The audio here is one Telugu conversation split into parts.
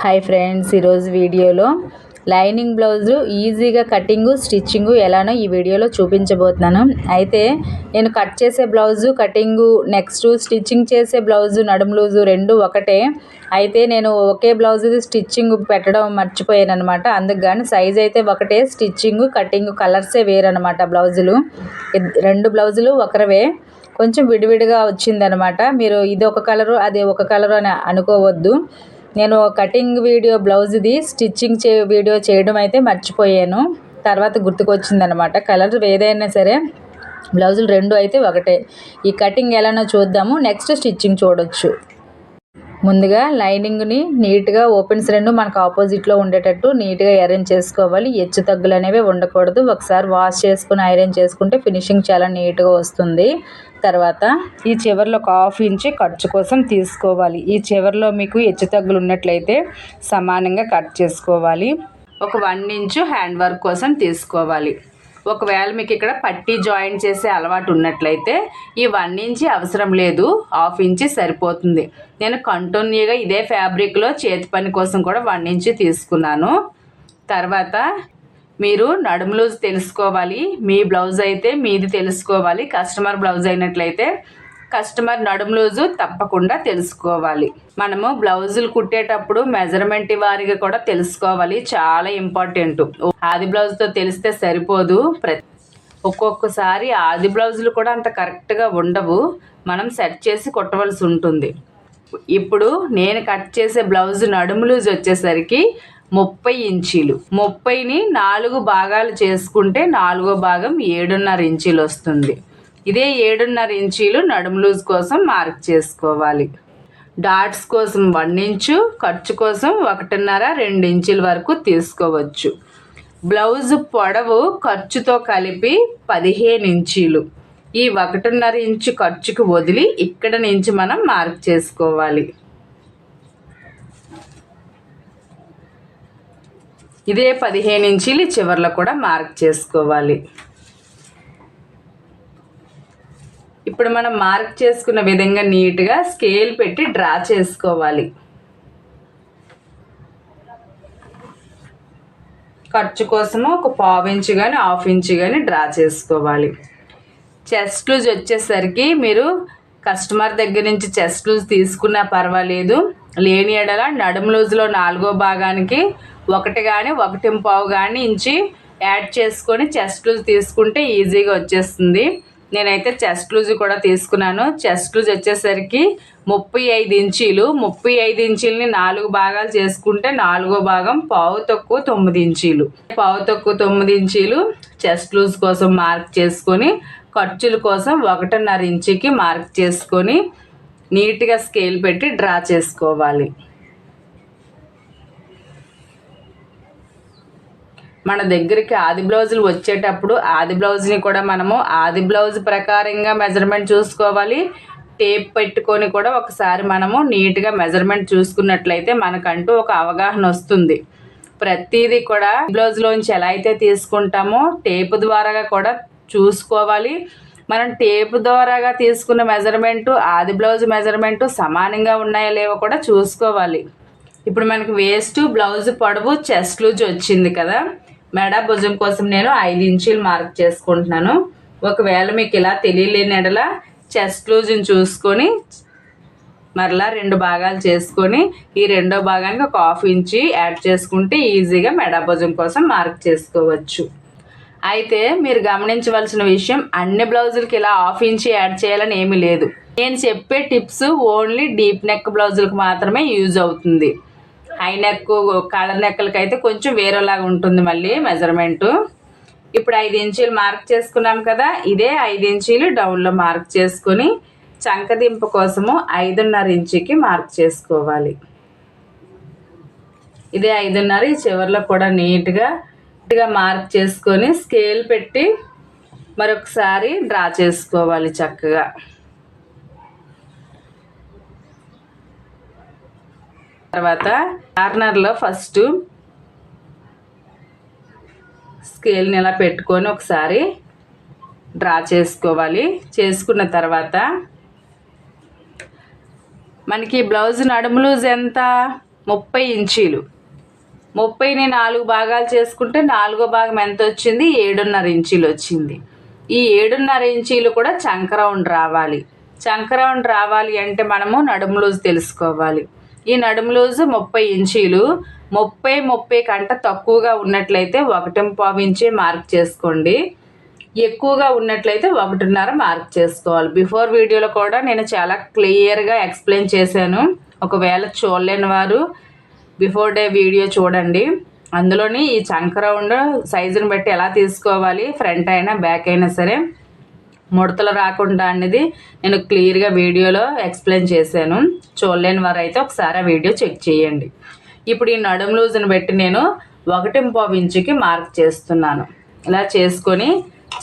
హాయ్ ఫ్రెండ్స్, ఈరోజు వీడియోలో లైనింగ్ బ్లౌజు ఈజీగా కటింగు స్టిచ్చింగు ఎలానో ఈ వీడియోలో చూపించబోతున్నాను. అయితే నేను కట్ చేసే బ్లౌజు కటింగు నెక్స్ట్ స్టిచ్చింగ్ చేసే బ్లౌజు నడుము లూజు రెండు ఒకటే. అయితే నేను ఒకే బ్లౌజుది స్టిచ్చింగ్ పెట్టడం మర్చిపోయాను అనమాట. అందుకు కానీ సైజ్ అయితే ఒకటే, స్టిచ్చింగు కటింగు కలర్సే వేరనమాట. బ్లౌజులు రెండు బ్లౌజులు ఒకరవే, కొంచెం విడివిడిగా వచ్చిందనమాట. మీరు ఇది ఒక కలరు అది ఒక కలరు అని అనుకోవద్దు. నేను కటింగ్ వీడియో బ్లౌజ్ది స్టిచ్చింగ్ వీడియో చేయడం అయితే మర్చిపోయాను. తర్వాత గుర్తుకొచ్చిందనమాట. కలర్ ఏదైనా సరే బ్లౌజులు రెండు అయితే ఒకటే. ఈ కటింగ్ ఎలానో చూద్దాము, నెక్స్ట్ స్టిచ్చింగ్ చూడొచ్చు. ముందుగా లైనింగ్ని నీట్గా ఓపెన్స్ రెండు మనకు ఆపోజిట్లో ఉండేటట్టు నీట్గా అరేంజ్ చేసుకోవాలి. హెచ్చు తగ్గులు అనేవి ఉండకూడదు. ఒకసారి వాష్ చేసుకుని ఐరన్ చేసుకుంటే ఫినిషింగ్ చాలా నీట్గా వస్తుంది. తర్వాత ఈ చివరిలో ఒక ½ ఇంచ్ ఖర్చు కోసం తీసుకోవాలి. ఈ చివరిలో మీకు హెచ్చు తగ్గులు ఉన్నట్లయితే సమానంగా కట్ చేసుకోవాలి. ఒక 1 ఇంచు హ్యాండ్ వర్క్ కోసం తీసుకోవాలి. ఒకవేళ మీకు ఇక్కడ పట్టీ జాయింట్ చేసే అలవాటు ఉన్నట్లయితే ఈ 1 ఇంచ్ అవసరం లేదు, ½ ఇంచ్ సరిపోతుంది. నేను కంటిన్యూగా ఇదే ఫ్యాబ్రిక్లో చేతి పని కోసం కూడా 1 ఇంచ్ తీసుకున్నాను. తర్వాత మీరు నడుము లూజ్ తెలుసుకోవాలి. మీ బ్లౌజ్ అయితే మీది తెలుసుకోవాలి. కస్టమర్ బ్లౌజ్ అయినట్లయితే కస్టమర్ నడుము లూజు తప్పకుండా తెలుసుకోవాలి. మనము బ్లౌజులు కుట్టేటప్పుడు మెజర్మెంట్ వారిగా కూడా తెలుసుకోవాలి, చాలా ఇంపార్టెంట్. ఆది బ్లౌజ్తో తెలిస్తే సరిపోదు. ఒక్కొక్కసారి ఆది బ్లౌజులు కూడా అంత కరెక్ట్గా ఉండవు, మనం సెట్ చేసి కుట్టవలసి ఉంటుంది. ఇప్పుడు నేను కట్ చేసే బ్లౌజ్ నడుము లూజ్ వచ్చేసరికి 30 ఇంచీలు. 30ని 4 భాగాలు చేసుకుంటే 4వ భాగం 7.5 ఇంచీలు వస్తుంది. ఇదే 7.5 ఇంచీలు నడుము లూజ్ కోసం మార్క్ చేసుకోవాలి. డాట్స్ కోసం 1 ఇంచు, ఖర్చు కోసం 1.5 2 ఇంచుల వరకు తీసుకోవచ్చు. బ్లౌజ్ పొడవు ఖర్చుతో కలిపి 15 ఇంచీలు. ఈ 1.5 ఇంచు ఖర్చుకు వదిలి ఇక్కడ నుంచి మనం మార్క్ చేసుకోవాలి. ఇదే 15 ఇంచీలు చివర్లో కూడా మార్క్ చేసుకోవాలి. ఇప్పుడు మనం మార్క్ చేసుకున్న విధంగా నీట్గా స్కేల్ పెట్టి డ్రా చేసుకోవాలి. ఖర్చు కోసము ఒక 1/4 ఇంచు కానీ 1/2 ఇంచు కానీ డ్రా చేసుకోవాలి. చెస్ట్ లూజ్ వచ్చేసరికి మీరు కస్టమర్ దగ్గర నుంచి చెస్ట్ లూజ్ తీసుకున్నా పర్వాలేదు. లేని ఎడల నడుము లూజ్లో 4వ భాగానికి 1 కానీ 1.5 కానీ ఇంచి యాడ్ చేసుకొని చెస్ట్ లూజ్ తీసుకుంటే ఈజీగా వచ్చేస్తుంది. నేనైతే చెస్ట్ లూజ్ కూడా తీసుకున్నాను. చెస్ట్ లూజ్ వచ్చేసరికి 35 ఇంచీలు. 35 ఇంచీలని 4 భాగాలు చేసుకుంటే 4వ భాగం 1/4 తక్కువ 9 ఇంచీలు. 1/4 తక్కువ 9 ఇంచీలు చెస్ట్ లూజ్ కోసం మార్క్ చేసుకొని ఖర్చుల కోసం 1.5 ఇంచుకి మార్క్ చేసుకొని నీట్గా స్కేల్ పెట్టి డ్రా చేసుకోవాలి. మన దగ్గరికి ఆది బ్లౌజులు వచ్చేటప్పుడు ఆది బ్లౌజ్ని కూడా మనము ఆది బ్లౌజ్ ప్రకారంగా మెజర్మెంట్ చూసుకోవాలి. టేప్ పెట్టుకొని కూడా ఒకసారి మనము నీట్గా మెజర్మెంట్ చూసుకున్నట్లయితే మనకంటూ ఒక అవగాహన వస్తుంది. ప్రతిదీ కూడా బ్లౌజ్లోంచి ఎలా అయితే తీసుకుంటామో టేప్ ద్వారాగా కూడా చూసుకోవాలి. మనం టేప్ ద్వారాగా తీసుకున్న మెజర్మెంటు ఆది బ్లౌజ్ మెజర్మెంటు సమానంగా ఉన్నాయో లేవో కూడా చూసుకోవాలి. ఇప్పుడు మనకి వేస్ట్ బ్లౌజ్ పొడవు చెస్ట్ లూజ్ వచ్చింది కదా. మెడ భుజం కోసం నేను 5 ఇంచీలు మార్క్ చేసుకుంటున్నాను. ఒకవేళ మీకు ఇలా తెలియలేని ఎడల చెస్ట్ లూజ్ని చూసుకొని మరలా 2 భాగాలు చేసుకొని ఈ 2వ భాగానికి ఒక 1/2 ఇంచు యాడ్ చేసుకుంటే ఈజీగా మెడ భుజం కోసం మార్క్ చేసుకోవచ్చు. అయితే మీరు గమనించవలసిన విషయం, అన్ని బ్లౌజులకి ఇలా 1/2 ఇంచు యాడ్ చేయాలని ఏమీ లేదు. నేను చెప్పే టిప్స్ ఓన్లీ డీప్ నెక్ బ్లౌజులకు మాత్రమే యూజ్ అవుతుంది. హై నెక్ కాలర్ నెక్కలకి అయితే కొంచెం వేరేలాగా ఉంటుంది మళ్ళీ మెజర్మెంటు. ఇప్పుడు 5 ఇంచీలు మార్క్ చేసుకున్నాం కదా. ఇదే 5 ఇంచీలు డౌన్లో మార్క్ చేసుకొని చంకదింపు కోసము 5.5 ఇంచుకి మార్క్ చేసుకోవాలి. ఇదే 5.5 చివరిలో కూడా నీట్గా మార్క్ చేసుకొని స్కేల్ పెట్టి మరొకసారి డ్రా చేసుకోవాలి చక్కగా. తర్వాత కార్నర్లో ఫస్ట్ స్కేల్ని ఇలా పెట్టుకొని ఒకసారి డ్రా చేసుకోవాలి. చేసుకున్న తర్వాత మనకి బ్లౌజ్ నడుము లూజ్ ఎంత 30 ఇంచీలు. 30ని 4 భాగాలు చేసుకుంటే 4వ భాగం ఎంత వచ్చింది? 7.5 ఇంచీలు వచ్చింది. ఈ 7.5 ఇంచీలు కూడా చంక రౌండ్ రావాలి. చంక రౌండ్ రావాలి అంటే మనము నడుము లూజ్ తెలుసుకోవాలి. ఈ నడుము లూజు 30 ఇంచీలు. 30 కంటే తక్కువగా ఉన్నట్లయితే 1.5 ఇంచే మార్క్ చేసుకోండి. ఎక్కువగా ఉన్నట్లయితే 1.5 మార్క్ చేసుకోవాలి. బిఫోర్ వీడియోలో కూడా నేను చాలా క్లియర్గా ఎక్స్ప్లెయిన్ చేశాను. ఒకవేళ చూడలేని వారు బిఫోర్ డే వీడియో చూడండి. అందులోని ఈ చంక రౌండ్ సైజుని బట్టి ఎలా తీసుకోవాలి, ఫ్రంట్ అయినా బ్యాక్ అయినా సరే ముడతలు రాకుండా అనేది నేను క్లియర్గా వీడియోలో ఎక్స్ప్లెయిన్ చేశాను. చూడలేని వారు అయితే ఒకసారి ఆ వీడియో చెక్ చేయండి. ఇప్పుడు ఈ నడుము లూజుని బట్టి నేను 1.5 ఇంచుకి మార్క్ చేస్తున్నాను. ఇలా చేసుకొని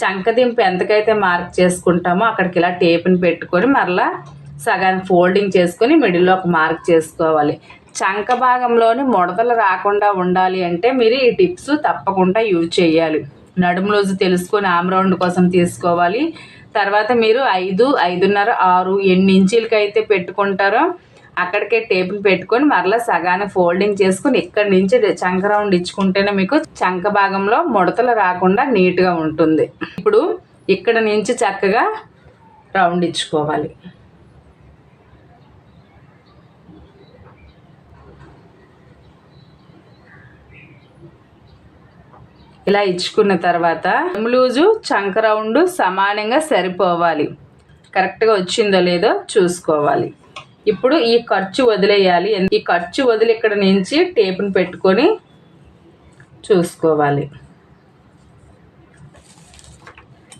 చంకదింపు ఎంతకైతే మార్క్ చేసుకుంటామో అక్కడికి ఇలా టేప్ని పెట్టుకొని మరలా సగాన్ని ఫోల్డింగ్ చేసుకొని మిడిల్లో ఒక మార్క్ చేసుకోవాలి. చంక భాగంలోని ముడతలు రాకుండా ఉండాలి అంటే మీరు ఈ టిప్స్ తప్పకుండా యూజ్ చేయాలి. నడుము లూజు తెలుసుకొని ఆమ్ రౌండ్ కోసం తీసుకోవాలి. తర్వాత మీరు 5, 5.5, 6 ఎన్ని ఇంచీలకి అయితే పెట్టుకుంటారో అక్కడికే టేప్ని పెట్టుకొని మరలా సగాన్ని ఫోల్డింగ్ చేసుకొని ఇక్కడి నుంచి చంక రౌండ్ ఇచ్చుకుంటేనే మీకు చంక భాగంలో ముడతలు రాకుండా నీట్గా ఉంటుంది. ఇప్పుడు ఇక్కడ నుంచి చక్కగా రౌండ్ ఇచ్చుకోవాలి. ఇలా ఇచ్చుకున్న తర్వాత నడుము లూజు చంక రౌండ్ సమానంగా సరిపోవాలి. కరెక్ట్గా వచ్చిందో లేదో చూసుకోవాలి. ఇప్పుడు ఈ ఖర్చు వదిలేయాలి. ఈ ఖర్చు వదిలి ఇక్కడ నుంచి టేప్ని పెట్టుకొని చూసుకోవాలి.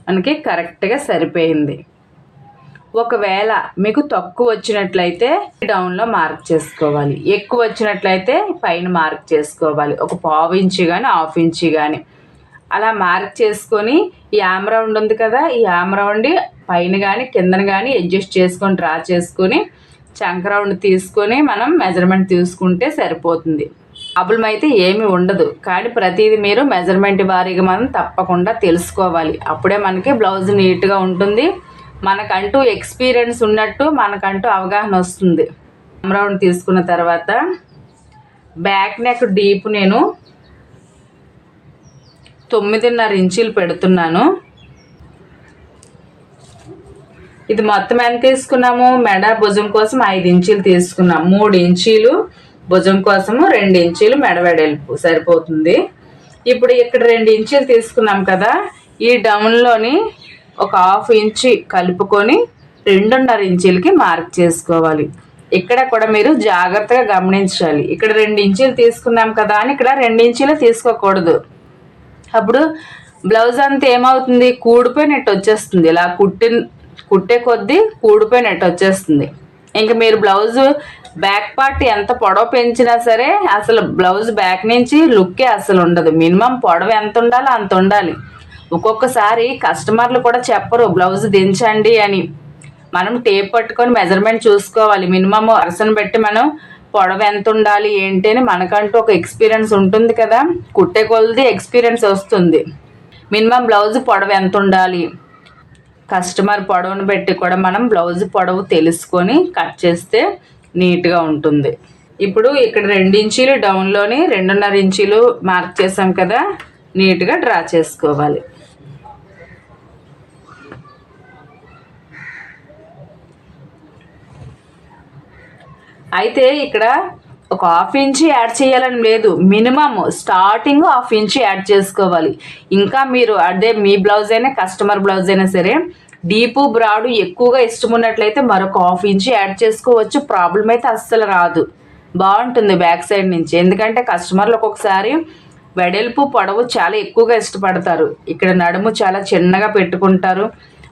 మనకి కరెక్ట్గా సరిపోయింది. ఒకవేళ మీకు తక్కువ వచ్చినట్లయితే డౌన్లో మార్క్ చేసుకోవాలి. ఎక్కువ వచ్చినట్లయితే పైన మార్క్ చేసుకోవాలి. ఒక 1/4 ఇంచు కానీ 1/2 ఇంచు కానీ అలా మార్క్ చేసుకొని ఈ ఆమ్ రౌండ్ ఉంది కదా, ఈ ఆమ్ రౌండ్ పైన కానీ కిందన కానీ అడ్జస్ట్ చేసుకొని డ్రా చేసుకొని చంక రౌండ్ తీసుకొని మనం మెజర్మెంట్ తీసుకుంటే సరిపోతుంది. ప్రాబ్లం అయితే ఏమీ ఉండదు. కానీ ప్రతిదీ మీరు మెజర్మెంట్ వారీగా మనం తప్పకుండా తెలుసుకోవాలి. అప్పుడే మనకి బ్లౌజ్ నీట్గా ఉంటుంది. మనకంటూ ఎక్స్పీరియన్స్ ఉన్నట్టు మనకంటూ అవగాహన వస్తుంది. ఆమ్ రౌండ్ తీసుకున్న తర్వాత బ్యాక్ నెక్ డీప్ నేను 9.5 ఇంచీలు పెడుతున్నాను. ఇది మొత్తం ఎంత తీసుకున్నాము? మెడ భుజం కోసం 5 ఇంచీలు తీసుకున్నాం. 3 ఇంచీలు భుజం కోసము, 2 ఇంచీలు మెడ వెడల్పు సరిపోతుంది. ఇప్పుడు ఇక్కడ 2 ఇంచీలు తీసుకున్నాం కదా, ఈ డౌన్లోని ఒక 1/2 ఇంచి కలుపుకొని 2.5 ఇంచీలకి మార్క్ చేసుకోవాలి. ఇక్కడ కూడా మీరు జాగ్రత్తగా గమనించాలి. ఇక్కడ 2 ఇంచీలు తీసుకున్నాం కదా అని ఇక్కడ 2 ఇంచీలు తీసుకోకూడదు. అప్పుడు బ్లౌజ్ అంతా ఏమవుతుంది? కూడిపోయినట్టు వచ్చేస్తుంది. ఇలా కుట్టే కొద్దీ కూడిపోయినట్టు వచ్చేస్తుంది. ఇంకా మీరు బ్లౌజ్ బ్యాక్ పార్ట్ ఎంత పొడవు పెంచినా సరే అసలు బ్లౌజ్ బ్యాక్ నుంచి లుక్కే అసలు ఉండదు. మినిమం పొడవు ఎంత ఉండాలో అంత ఉండాలి. ఒక్కొక్కసారి కస్టమర్లు కూడా చెప్పరు బ్లౌజ్ దించండి అని. మనం టేప్ పట్టుకొని మెజర్మెంట్ చూసుకోవాలి. మినిమం పర్సన్ బట్టి మనం పొడవు ఎంత ఉండాలి ఏంటి అని మనకంటూ ఒక ఎక్స్పీరియన్స్ ఉంటుంది కదా, కుట్టే కొలది ఎక్స్పీరియన్స్ వస్తుంది. మినిమం బ్లౌజ్ పొడవు ఎంత ఉండాలి, కస్టమర్ పొడవును బట్టి కూడా మనం బ్లౌజ్ పొడవు తెలుసుకొని కట్ చేస్తే నీట్గా ఉంటుంది. ఇప్పుడు ఇక్కడ 2 ఇంచీలు డౌన్లోని 2.5 ఇంచీలు మార్క్ చేసాం కదా, నీట్గా డ్రా చేసుకోవాలి. అయితే ఇక్కడ ఒక 1/2 ఇంచు యాడ్ చేయాలని లేదు. మినిమం స్టార్టింగ్ 1/2 ఇంచు యాడ్ చేసుకోవాలి. ఇంకా మీరు అదే మీ బ్లౌజ్ అయినా కస్టమర్ బ్లౌజ్ అయినా సరే డీపు బ్రాడు ఎక్కువగా ఇష్టం ఉన్నట్లయితే మరొక 1/2 ఇంచు యాడ్ చేసుకోవచ్చు. ప్రాబ్లం అయితే అస్సలు రాదు, బాగుంటుంది బ్యాక్ సైడ్ నుంచి. ఎందుకంటే కస్టమర్లు ఒక్కొక్కసారి వెడల్పు పొడవు చాలా ఎక్కువగా ఇష్టపడతారు. ఇక్కడ నడుము చాలా చిన్నగా పెట్టుకుంటారు.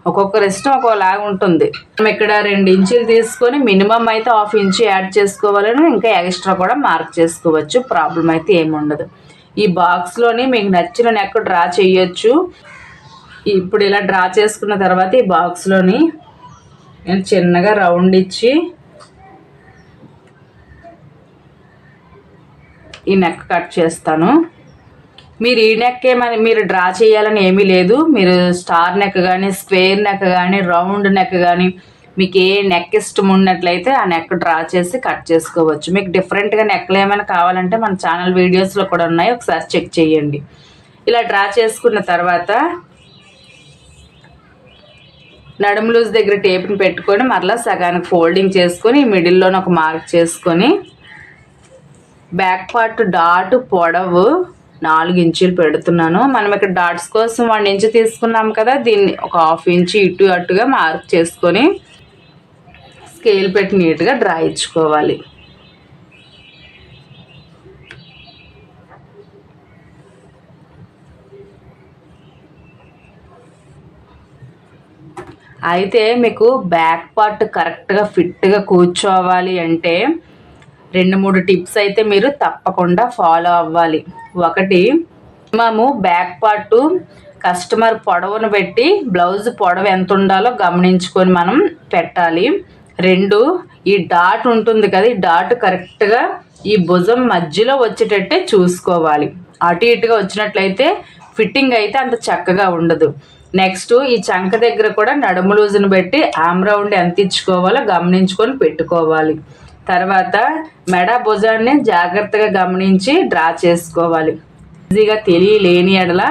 ఒక్కొక్కరి ఇష్టం ఒక్కోలాగా ఉంటుంది. మనం ఇక్కడ 2 ఇంచీలు తీసుకొని మినిమం అయితే 1/2 ఇంచు యాడ్ చేసుకోవాలని, ఇంకా ఎక్స్ట్రా కూడా మార్క్ చేసుకోవచ్చు. ప్రాబ్లం అయితే ఏముండదు. ఈ బాక్స్లోని మీకు నచ్చిన నెక్ డ్రా చేయొచ్చు. ఇప్పుడు ఇలా డ్రా చేసుకున్న తర్వాత ఈ బాక్స్లోని నేను చిన్నగా రౌండ్ ఇచ్చి ఈ నెక్ కట్ చేస్తాను. మీరు ఈ నెక్ ఏమని మీరు డ్రా చేయాలని ఏమీ లేదు. మీరు స్టార్ నెక్ కానీ, స్క్వేర్ నెక్ కానీ, రౌండ్ నెక్ కానీ మీకు ఏ నెక్ ఇష్టం ఉన్నట్లయితే ఆ నెక్ డ్రా చేసి కట్ చేసుకోవచ్చు. మీకు డిఫరెంట్గా నెక్లు ఏమైనా కావాలంటే మన ఛానల్ వీడియోస్లో కూడా ఉన్నాయి, ఒకసారి చెక్ చేయండి. ఇలా డ్రా చేసుకున్న తర్వాత నడుము లూజ్ దగ్గర టేప్ని పెట్టుకొని మరలా సగానికి ఫోల్డింగ్ చేసుకొని మిడిల్లోనే ఒక మార్క్ చేసుకొని బ్యాక్ పార్ట్ డాట్ పొడవు 4 ఇంచులు పెడుతున్నాను. మనం ఇక్కడ డాట్స్ కోసం 1 ఇంచు తీసుకున్నాం కదా, దీన్ని ఒక 1/2 ఇంచు ఇటు అటుగా మార్క్ చేసుకొని స్కేల్ పెట్టి నీట్గా డ్రా ఇచ్చుకోవాలి. అయితే మీకు బ్యాక్ పార్ట్ కరెక్ట్గా ఫిట్గా కూర్చోవాలి అంటే 2-3 టిప్స్ అయితే మీరు తప్పకుండా ఫాలో అవ్వాలి. ఒకటి, మేము బ్యాక్ పార్ట్ కస్టమర్ పొడవును పెట్టి బ్లౌజ్ పొడవు ఎంత ఉండాలో గమనించుకొని మనం పెట్టాలి. 2, ఈ డాట్ ఉంటుంది కదా, ఈ డాట్ కరెక్ట్గా ఈ భుజం మధ్యలో వచ్చేటట్టే చూసుకోవాలి. అటు ఇటుగా వచ్చినట్లయితే ఫిట్టింగ్ అయితే అంత చక్కగా ఉండదు. నెక్స్ట్, ఈ చంక దగ్గర కూడా నడుము లూజును పెట్టి ఆమ్ రౌండ్ ఎంత ఇచ్చుకోవాలో గమనించుకొని పెట్టుకోవాలి. తర్వాత మెడ భుజాన్ని జాగ్రత్తగా గమనించి డ్రా చేసుకోవాలి. ఈజీగా తెలియలేని ఎడల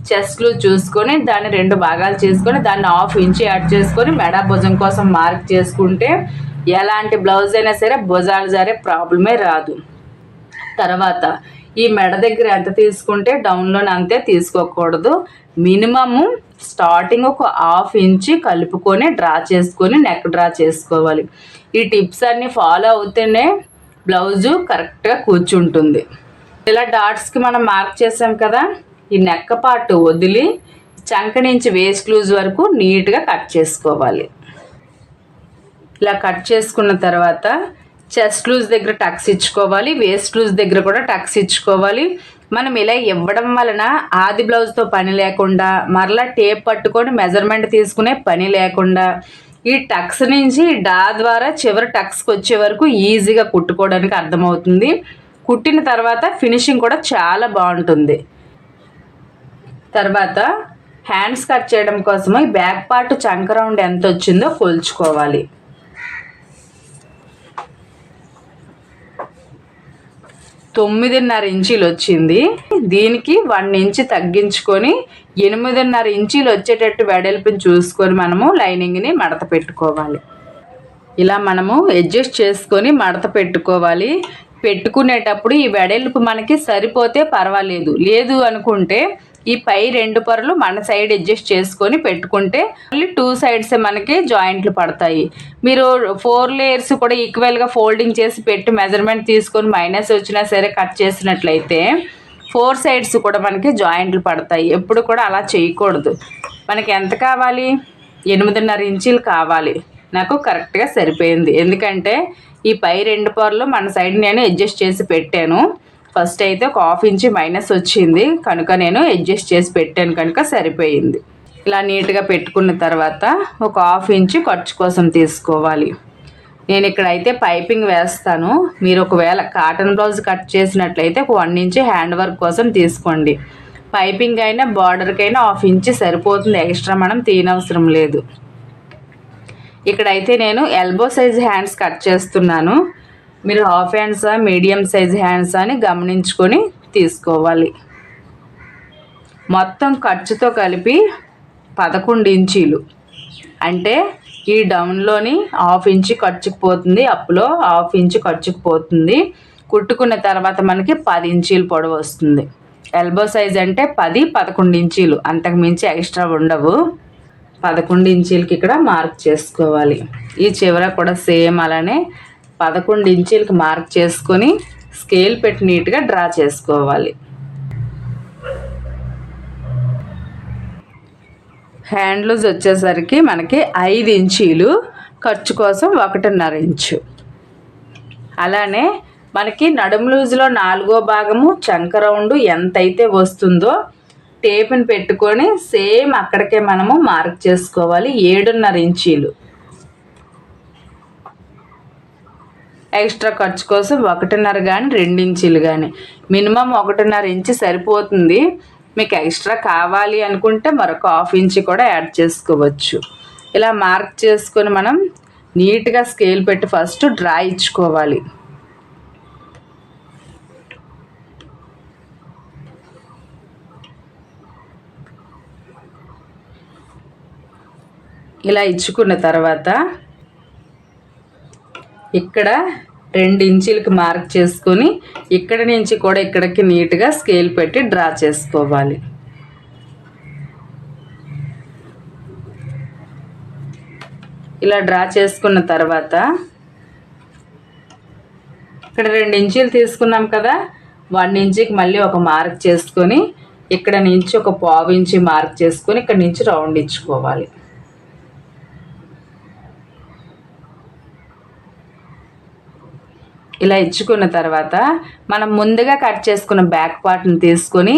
చెస్ట్లు చూసుకొని దాన్ని 2 భాగాలు చేసుకొని దాన్ని 1/2 ఇంచు యాడ్ చేసుకొని మెడ భుజం కోసం మార్క్ చేసుకుంటే ఎలాంటి బ్లౌజ్ అయినా సరే భుజాలు జారే ప్రాబ్లమే రాదు. తర్వాత ఈ మెడ దగ్గర ఎంత తీసుకుంటే డౌన్లోనే అంతే తీసుకోకూడదు. మినిమము స్టార్టింగ్ ఒక 1/2 ఇంచు కలుపుకొని డ్రా చేసుకొని నెక్ డ్రా చేసుకోవాలి. ఈ టిప్స్ అన్నీ ఫాలో అవుతేనే బ్లౌజు కరెక్ట్గా కూర్చుంటుంది. ఇలా డాట్స్కి మనం మార్క్ చేసాం కదా, ఈ నెక్ పార్ట్ వదిలి చంక నుంచి వేస్ట్ లూజ్ వరకు నీట్గా కట్ చేసుకోవాలి. ఇలా కట్ చేసుకున్న తర్వాత చెస్ట్ లూజ్ దగ్గర టక్స్ ఇచ్చుకోవాలి, వేస్ట్ లూజ్ దగ్గర కూడా టక్స్ ఇచ్చుకోవాలి. మనం ఇలా ఇవ్వడం వలన ఆది బ్లౌజ్తో పని లేకుండా మరలా టేప్ పట్టుకొని మెజర్మెంట్ తీసుకునే పని లేకుండా ఈ టక్స్ నుంచి డా ద్వారా చివరి టక్స్కి వచ్చే వరకు ఈజీగా కుట్టుకోవడానికి అర్థమవుతుంది. కుట్టిన తర్వాత ఫినిషింగ్ కూడా చాలా బాగుంటుంది. తర్వాత హ్యాండ్స్ కట్ చేయడం కోసం ఈ బ్యాక్ పార్ట్ చంక రౌండ్ ఎంత వచ్చిందో కొలుచుకోవాలి. 9.5 ఇంచీలు వచ్చింది. దీనికి 1 ఇంచు తగ్గించుకొని 8.5 ఇంచీలు వచ్చేటట్టు వెడల్పుని చూసుకొని మనము లైనింగ్ని మడత పెట్టుకోవాలి. ఇలా మనము అడ్జస్ట్ చేసుకొని మడత పెట్టుకోవాలి. పెట్టుకునేటప్పుడు ఈ వెడల్పు మనకి సరిపోతే పర్వాలేదు, లేదు అనుకుంటే ఈ పై 2 పొరలు మన సైడ్ అడ్జస్ట్ చేసుకొని పెట్టుకుంటే మళ్ళీ 2 సైడ్సే మనకి జాయింట్లు పడతాయి. మీరు 4 లేయర్స్ కూడా ఈక్వల్గా ఫోల్డింగ్ చేసి పెట్టి మెజర్మెంట్ తీసుకొని మైనస్ వచ్చినా సరే కట్ చేసినట్లయితే 4 సైడ్స్ కూడా మనకి జాయింట్లు పడతాయి. ఎప్పుడు కూడా అలా చేయకూడదు. మనకి ఎంత కావాలి? 8.5 ఇంచీలు కావాలి. నాకు కరెక్ట్గా సరిపోయింది. ఎందుకంటే ఈ పై 2 పొరలు మన సైడ్ నేను అడ్జస్ట్ చేసి పెట్టాను. ఫస్ట్ అయితే ఒక 1/2 ఇంచు మైనస్ వచ్చింది కనుక నేను అడ్జస్ట్ చేసి పెట్టాను కనుక సరిపోయింది. ఇలా నీట్గా పెట్టుకున్న తర్వాత ఒక 1/2 ఇంచు ఖర్చు కోసం తీసుకోవాలి. నేను ఇక్కడైతే పైపింగ్ వేస్తాను. మీరు ఒకవేళ కాటన్ బ్లౌజ్ కట్ చేసినట్లయితే ఒక 1 ఇంచు హ్యాండ్ వర్క్ కోసం తీసుకోండి. పైపింగ్ అయినా బార్డర్కైనా 1/2 ఇంచు సరిపోతుంది, ఎక్స్ట్రా మనం తీయనవసరం లేదు. ఇక్కడైతే నేను ఎల్బో సైజ్ హ్యాండ్స్ కట్ చేస్తున్నాను. మీరు హాఫ్ హ్యాండ్సా మీడియం సైజ్ హ్యాండ్సా అని గమనించుకొని తీసుకోవాలి. మొత్తం ఖర్చుతో కలిపి 11 ఇంచీలు, అంటే ఈ డౌన్లోని 1/2 ఇంచు ఖర్చుకు పోతుంది, అప్లో 1/2 ఇంచు ఖర్చుకు పోతుంది. కుట్టుకున్న తర్వాత మనకి 10 ఇంచీలు పొడవు వస్తుంది. ఎల్బో సైజ్ అంటే 10-11 ఇంచీలు, అంతకు మించి ఎక్స్ట్రా ఉండవు. 11 ఇంచీలకి ఇక్కడ మార్క్ చేసుకోవాలి. ఈ చివర కూడా సేమ్ అలానే 11 ఇంచీలకి మార్క్ చేసుకొని స్కేల్ పెట్టి నీట్గా డ్రా చేసుకోవాలి. హ్యాండ్ లూజ్ వచ్చేసరికి మనకి 5 ఇంచీలు, ఖర్చు కోసం 1.5 ఇంచు. అలానే మనకి నడుము లూజ్లో 4వ భాగము చంక రౌండ్ ఎంతైతే వస్తుందో టేప్ని పెట్టుకొని సేమ్ అక్కడికే మనము మార్క్ చేసుకోవాలి. 7.5 ఇంచీలు. ఎక్స్ట్రా ఖర్చు కోసం 1.5 కానీ 2 ఇంచీలు కానీ, మినిమం 1.5 ఇంచు సరిపోతుంది. మీకు ఎక్స్ట్రా కావాలి అనుకుంటే మరొక 1/2 ఇంచు కూడా యాడ్ చేసుకోవచ్చు. ఇలా మార్క్ చేసుకొని మనం నీట్గా స్కేల్ పెట్టి ఫస్ట్ డ్రా ఇచ్చుకోవాలి. ఇలా ఇచ్చుకున్న తర్వాత ఇక్కడ 2 ఇంచీలకి మార్క్ చేసుకొని ఇక్కడ నుంచి కూడా ఇక్కడికి నీట్గా స్కేల్ పెట్టి డ్రా చేసుకోవాలి. ఇలా డ్రా చేసుకున్న తర్వాత ఇక్కడ 2 ఇంచీలు తీసుకున్నాం కదా, 1 ఇంచీకి మళ్ళీ ఒక మార్క్ చేసుకొని ఇక్కడ నుంచి ఒక 1/2 ఇంచీ మార్క్ చేసుకొని ఇక్కడ నుంచి రౌండ్ ఇచ్చుకోవాలి. ఇలా ఇచ్చుకున్న తర్వాత మనం ముందుగా కట్ చేసుకున్న బ్యాక్ పార్ట్ని తీసుకొని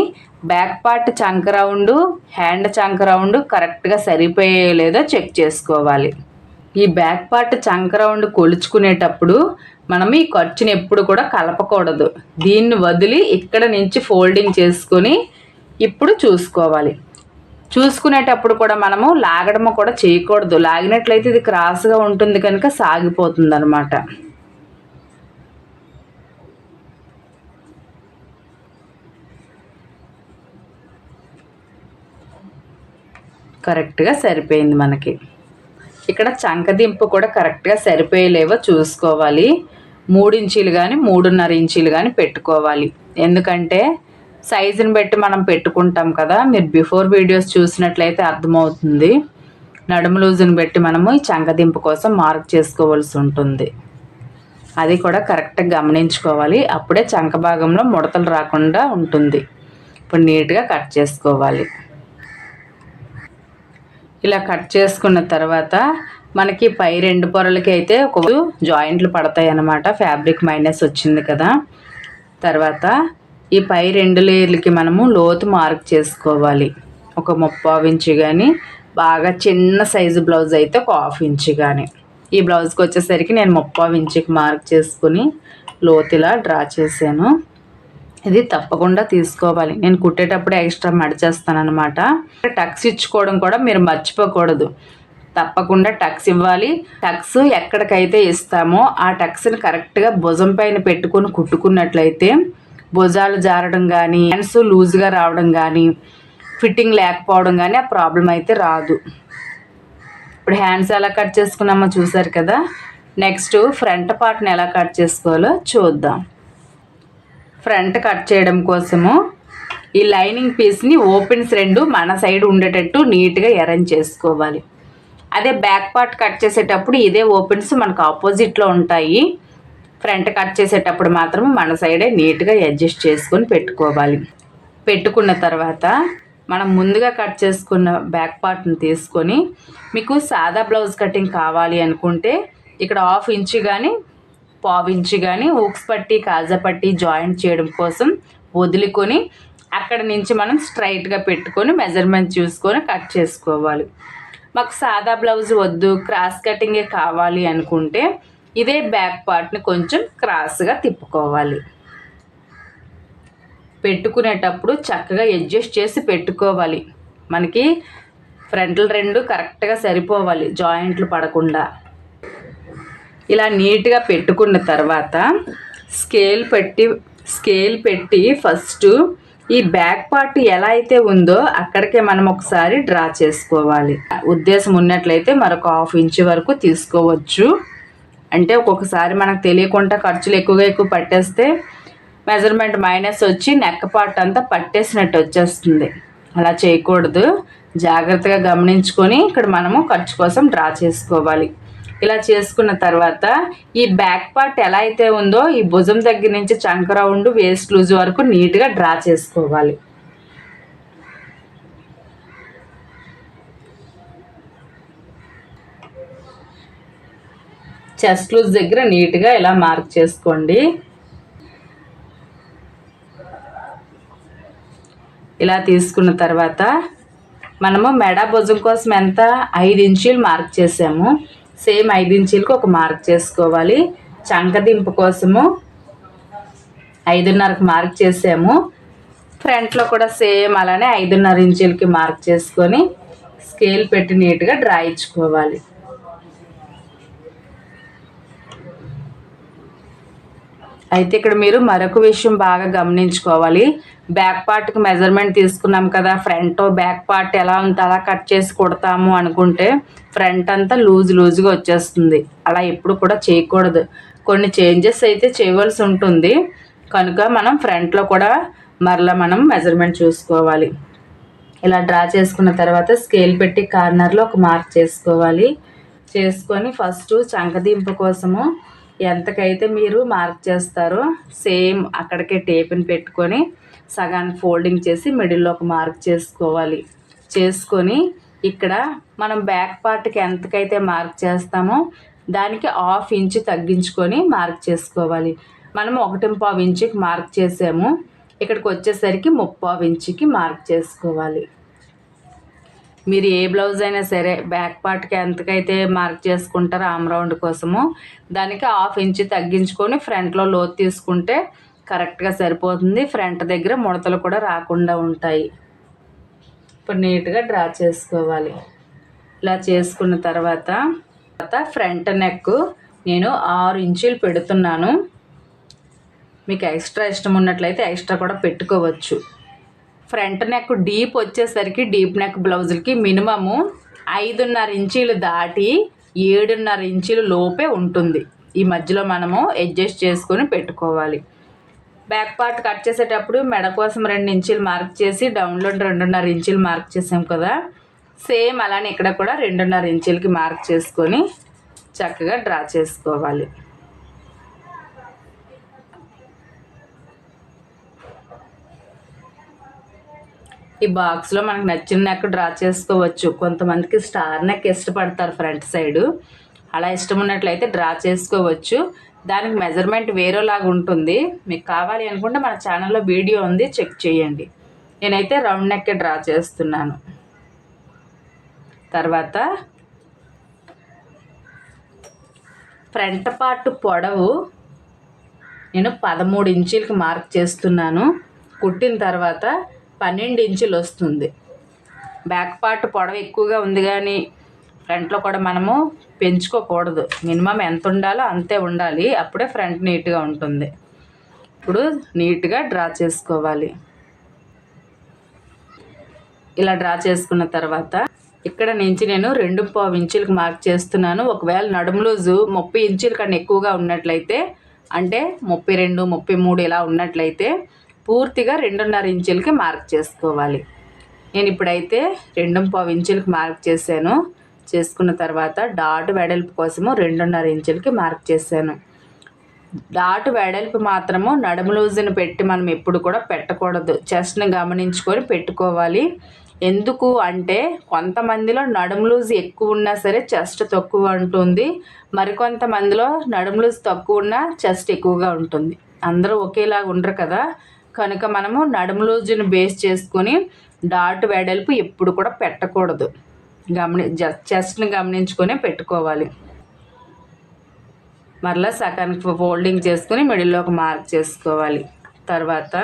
బ్యాక్ పార్ట్ చంక రౌండ్, హ్యాండ్ చంక రౌండ్ కరెక్ట్గా సరిపోయే లేదో చెక్ చేసుకోవాలి. ఈ బ్యాక్ పార్ట్ చంక రౌండ్ కొలుచుకునేటప్పుడు మనం ఈ ఖర్చుని ఎప్పుడు కూడా కలపకూడదు. దీన్ని వదిలి ఇక్కడ నుంచి ఫోల్డింగ్ చేసుకొని ఇప్పుడు చూసుకోవాలి. చూసుకునేటప్పుడు కూడా మనము లాగడము కూడా చేయకూడదు. లాగినట్లయితే ఇది క్రాస్గా ఉంటుంది కనుక సాగిపోతుంది అన్నమాట. కరెక్ట్గా సరిపోయింది మనకి. ఇక్కడ చంకదింపు కూడా కరెక్ట్గా సరిపోయేలేవో చూసుకోవాలి. 3 ఇంచీలు కానీ 3.5 ఇంచీలు కానీ పెట్టుకోవాలి. ఎందుకంటే సైజుని బట్టి మనం పెట్టుకుంటాం కదా, మీరు బిఫోర్ వీడియోస్ చూసినట్లయితే అర్థమవుతుంది. నడుము లూజుని బట్టి మనము ఈ చంకదింపు కోసం మార్క్ చేసుకోవాల్సి ఉంటుంది. అది కూడా కరెక్ట్గా గమనించుకోవాలి. అప్పుడే చంక భాగంలో ముడతలు రాకుండా ఉంటుంది. ఇప్పుడు నీట్గా కట్ చేసుకోవాలి. ఇలా కట్ చేసుకున్న తర్వాత మనకి పై 2 పొరలకి అయితే ఒక జాయింట్లు పడతాయి అన్నమాట. ఫ్యాబ్రిక్ మైనస్ వచ్చింది కదా. తర్వాత ఈ పై 2 లేయర్లకి మనము లోతు మార్క్ చేసుకోవాలి. ఒక 3/4 ఇంచు కానీ, బాగా చిన్న సైజు బ్లౌజ్ అయితే ఒక 1/2 ఇంచు కానీ. ఈ బ్లౌజ్కి వచ్చేసరికి నేను 3/4 ఇంచుకి మార్క్ చేసుకుని లోతు ఇలా డ్రా చేశాను. ఇది తప్పకుండా తీసుకోవాలి. నేను కుట్టేటప్పుడు ఎక్స్ట్రా మడిచేస్తాను అనమాట. టక్స్ ఇచ్చుకోవడం కూడా మీరు మర్చిపోకూడదు. తప్పకుండా టక్స్ ఇవ్వాలి. టక్స్ ఎక్కడికైతే ఇస్తామో ఆ టక్స్ని కరెక్ట్గా భుజం పైన పెట్టుకొని కుట్టుకున్నట్లయితే భుజాలు జారడం కానీ, హ్యాండ్స్ లూజ్గా రావడం కానీ, ఫిట్టింగ్ లేకపోవడం కానీ ఆ ప్రాబ్లం అయితే రాదు. ఇప్పుడు హ్యాండ్స్ ఎలా కట్ చేసుకున్నామో చూసారు కదా. నెక్స్ట్ ఫ్రంట్ పార్ట్ని ఎలా కట్ చేసుకోవాలో చూద్దాం. ఫ్రంట్ కట్ చేయడం కోసము ఈ లైనింగ్ పీస్ని ఓపెన్స్ 2 మన సైడ్ ఉండేటట్టు నీట్గా అరేంజ్ చేసుకోవాలి. అదే బ్యాక్ పార్ట్ కట్ చేసేటప్పుడు ఇదే ఓపెన్స్ మనకు ఆపోజిట్లో ఉంటాయి. ఫ్రంట్ కట్ చేసేటప్పుడు మాత్రం మన సైడే నీట్గా అడ్జస్ట్ చేసుకొని పెట్టుకోవాలి. పెట్టుకున్న తర్వాత మనం ముందుగా కట్ చేసుకున్న బ్యాక్ పార్ట్ని తీసుకొని మీకు సాదా బ్లౌజ్ కటింగ్ కావాలి అనుకుంటే ఇక్కడ 1/2 ఇంచు కానీ 1/4 ఇంచు కానీ హుక్స్ పట్టి, కాజా పట్టి జాయింట్ చేయడం కోసం వదులుకొని అక్కడ నుంచి మనం స్ట్రైట్గా పెట్టుకొని మెజర్మెంట్ చూసుకొని కట్ చేసుకోవాలి. మాకు సాదా బ్లౌజ్ వద్దు, క్రాస్ కటింగే కావాలి అనుకుంటే ఇదే బ్యాక్ పార్ట్ని కొంచెం క్రాస్గా తిప్పుకోవాలి. పెట్టుకునేటప్పుడు చక్కగా అడ్జస్ట్ చేసి పెట్టుకోవాలి. మనకి ఫ్రంట్లు 2 కరెక్ట్గా సరిపోవాలి, జాయింట్లు పడకుండా. ఇలా నీట్గా పెట్టుకున్న తర్వాత స్కేల్ పెట్టి ఫస్ట్ ఈ బ్యాక్ పార్ట్ ఎలా అయితే ఉందో అక్కడికే మనం ఒకసారి డ్రా చేసుకోవాలి. ఉద్దేశం ఉన్నట్లయితే మరొక 1/2 ఇంచు వరకు తీసుకోవచ్చు. అంటే ఒక్కొక్కసారి మనకు తెలియకుండా ఖర్చులు ఎక్కువ పట్టేస్తే మెజర్మెంట్ మైనస్ వచ్చి నెక్ పార్ట్ అంతా పట్టేసినట్టు వచ్చేస్తుంది. అలా చేయకూడదు. జాగ్రత్తగా గమనించుకొని ఇక్కడ మనము ఖర్చు కోసం డ్రా చేసుకోవాలి. ఇలా చేసుకున్న తర్వాత ఈ బ్యాక్ పార్ట్ ఎలా అయితే ఉందో ఈ భుజం దగ్గర నుంచి చంక రౌండ్, వేస్ట్ లూజ్ వరకు నీట్గా డ్రా చేసుకోవాలి. చెస్ట్ లూజ్ దగ్గర నీట్గా ఇలా మార్క్ చేసుకోండి. ఇలా తీసుకున్న తర్వాత మనము మెడ భుజం కోసం ఎంత 5 ఇంచీలు మార్క్ చేసాము. సేమ్ 5 ఇంచీలకు ఒక మార్క్ చేసుకోవాలి. చంకదింపు కోసము 5.5కి మార్క్ చేసాము. ఫ్రంట్లో కూడా సేమ్ అలానే 5.5 ఇంచీలకి మార్క్ చేసుకొని స్కేల్ పెట్టి నీట్గా డ్రా ఇచ్చుకోవాలి. అయితే ఇక్కడ మీరు మరొక విషయం బాగా గమనించుకోవాలి. బ్యాక్ పార్ట్కి మెజర్మెంట్ తీసుకున్నాం కదా, ఫ్రంట్ బ్యాక్ పార్ట్ ఎలా ఉంటే అలా కట్ చేసి కుడతాము అనుకుంటే ఫ్రంట్ అంతా లూజ్గా వచ్చేస్తుంది. అలా ఎప్పుడు కూడా చేయకూడదు. కొన్ని చేంజెస్ అయితే చేయవలసి ఉంటుంది. కనుక మనం ఫ్రంట్లో కూడా మరలా మనం మెజర్మెంట్ చూసుకోవాలి. ఇలా డ్రా చేసుకున్న తర్వాత స్కేల్ పెట్టి కార్నర్లో ఒక మార్క్ చేసుకోవాలి. చేసుకొని ఫస్ట్ చంకదింపు కోసము ఎంతకైతే మీరు మార్క్ చేస్తారో సేమ్ అక్కడికే టేప్ని పెట్టుకొని సగానికి ఫోల్డింగ్ చేసి మిడిల్లో ఒక మార్క్ చేసుకోవాలి. చేసుకొని ఇక్కడ మనం బ్యాక్ పార్ట్కి ఎంతకైతే మార్క్ చేస్తామో దానికి 1/2 ఇంచ్ తగ్గించుకొని మార్క్ చేసుకోవాలి. మనం 1.25 ఇంచుకి మార్క్ చేసాము. ఇక్కడికి వచ్చేసరికి 3/4 ఇంచుకి మార్క్ చేసుకోవాలి. మీరు ఏ బ్లౌజ్ అయినా సరే బ్యాక్ పార్ట్కి ఎంతకైతే మార్క్ చేసుకుంటారో ఆమ్ రౌండ్ కోసము దానికి 1/2 ఇంచ్ తగ్గించుకొని ఫ్రంట్లో లోతు తీసుకుంటే కరెక్ట్గా సరిపోతుంది. ఫ్రంట్ దగ్గర ముడతలు కూడా రాకుండా ఉంటాయి. ఇప్పుడు నీట్గా డ్రా చేసుకోవాలి. ఇలా చేసుకున్న తర్వాత ఫ్రంట్ నెక్ నేను 6 ఇంచులు పెడుతున్నాను. మీకు ఎక్స్ట్రా ఇష్టం ఉన్నట్లయితే ఎక్స్ట్రా కూడా పెట్టుకోవచ్చు. ఫ్రంట్ నెక్ డీప్ వచ్చేసరికి డీప్ నెక్ బ్లౌజులకి మినిమము 5.5 ఇంచీలు దాటి 7.5 ఇంచీలు లోపే ఉంటుంది. ఈ మధ్యలో మనము అడ్జస్ట్ చేసుకొని పెట్టుకోవాలి. బ్యాక్ పార్ట్ కట్ చేసేటప్పుడు మెడ కోసం 2 ఇంచీలు మార్క్ చేసి డౌన్లో 2.5 ఇంచీలు మార్క్ చేసాం కదా, సేమ్ అలానే ఇక్కడ కూడా 2.5 ఇంచీలకి మార్క్ చేసుకొని చక్కగా డ్రా చేసుకోవాలి. ఈ బాక్స్లో మనకు నచ్చిన నెక్ డ్రా చేసుకోవచ్చు. కొంతమందికి స్టార్ నెక్ ఇష్టపడతారు ఫ్రంట్ సైడు, అలా ఇష్టం ఉన్నట్లయితే డ్రా చేసుకోవచ్చు. దానికి మెజర్మెంట్ వేరేలాగా ఉంటుంది. మీకు కావాలి అనుకుంటే మన ఛానల్లో వీడియో ఉంది, చెక్ చేయండి. నేనైతే రౌండ్ నెక్ డ్రా చేస్తున్నాను. తర్వాత ఫ్రంట్ పార్ట్ పొడవు నేను 13 ఇంచీలకి మార్క్ చేస్తున్నాను. కుట్టిన తర్వాత 12 ఇంచులు వస్తుంది. బ్యాక్ పార్ట్ పొడవు ఎక్కువగా ఉంది కానీ ఫ్రంట్లో కూడా మనము పెంచుకోకూడదు. మినిమం ఎంత ఉండాలో అంతే ఉండాలి, అప్పుడే ఫ్రంట్ నీట్గా ఉంటుంది. ఇప్పుడు నీట్గా డ్రా చేసుకోవాలి. ఇలా డ్రా చేసుకున్న తర్వాత ఇక్కడ నుంచి నేను 2.5 ఇంచులకు మార్క్ చేస్తున్నాను. ఒకవేళ నడుము లూజు 30 ఇంచుల కన్నా ఎక్కువగా ఉన్నట్లయితే, అంటే 32, 33 ఇలా ఉన్నట్లయితే పూర్తిగా 2.5 ఇంచులకి మార్క్ చేసుకోవాలి. నేను ఇప్పుడైతే 2.5 ఇంచులకి మార్క్ చేశాను. చేసుకున్న తర్వాత డాట్ వెడల్పు కోసము 2.5 ఇంచులకి మార్క్ చేశాను. డాట్ వెడల్పు మాత్రము నడుము లూజుని పెట్టి మనం ఎప్పుడు కూడా పెట్టకూడదు. చెస్ట్ని గమనించుకొని పెట్టుకోవాలి. ఎందుకు అంటే కొంతమందిలో నడుము లూజ్ ఎక్కువ ఉన్నా సరే చెస్ట్ తక్కువ ఉంటుంది, మరికొంతమందిలో నడుము లూజ్ తక్కువ ఉన్నా చెస్ట్ ఎక్కువగా ఉంటుంది. అందరూ ఒకేలాగా ఉండరు కదా, కనుక మనము నడుము లూజుని బేస్ చేసుకొని డాట్ వెడల్పు ఎప్పుడు కూడా పెట్టకూడదు. చెస్ట్ని గమనించుకొని పెట్టుకోవాలి. మరలా సగానికి ఫోల్డింగ్ చేసుకొని మిడిల్లో ఒక మార్క్ చేసుకోవాలి. తర్వాత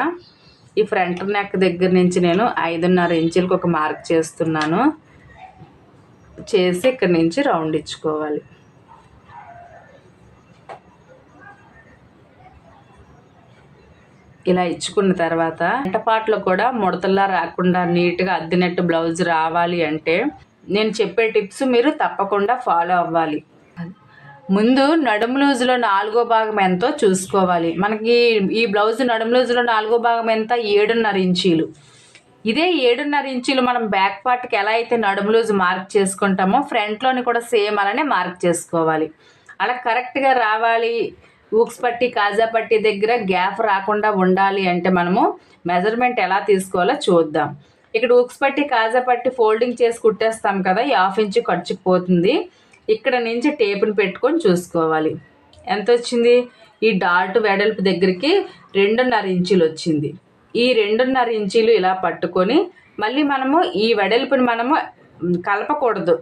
ఈ ఫ్రంట్ నెక్ దగ్గర నుంచి నేను 5.5 ఇంచులకు ఒక మార్క్ చేస్తున్నాను. చేసి ఇక్కడి నుంచి రౌండ్ ఇచ్చుకోవాలి. ఇలా ఇచ్చుకున్న తర్వాత ఫ్రంట్ పార్ట్లో కూడా ముడతల్లా రాకుండా నీట్గా అద్దినట్టు బ్లౌజ్ రావాలి అంటే నేను చెప్పే టిప్స్ మీరు తప్పకుండా ఫాలో అవ్వాలి. ముందు నడుము లూజులో 4వ భాగం ఎంతో చూసుకోవాలి. మనకి ఈ బ్లౌజ్ నడుము లూజులో 4వ భాగం ఎంత, 7.5 ఇంచీలు. ఇదే 7.5 ఇంచీలు మనం బ్యాక్ పార్ట్కి ఎలా అయితే నడుము లూజు మార్క్ చేసుకుంటామో ఫ్రంట్లోని కూడా సేమ్ అలానే మార్క్ చేసుకోవాలి. అలా కరెక్ట్గా రావాలి. ఊక్స్ పట్టి కాజా పట్టి దగ్గర గ్యాప్ రాకుండా ఉండాలి అంటే మనము మెజర్మెంట్ ఎలా తీసుకోవాలో చూద్దాం. ఇక్కడ ఊక్స్ పట్టి కాజా పట్టి ఫోల్డింగ్ చేసి కుట్టేస్తాం కదా, ఈ 1/2 ఇంచు ఖర్చుకుపోతుంది. ఇక్కడ నుంచి టేపుని పెట్టుకొని చూసుకోవాలి ఎంత వచ్చింది. ఈ డాట్ వెడల్పు దగ్గరికి 2.5 ఇంచులు వచ్చింది. ఈ 2.5 ఇంచులు ఇలా పట్టుకొని మళ్ళీ మనము ఈ వెడల్పుని మనము కలపకూడదు,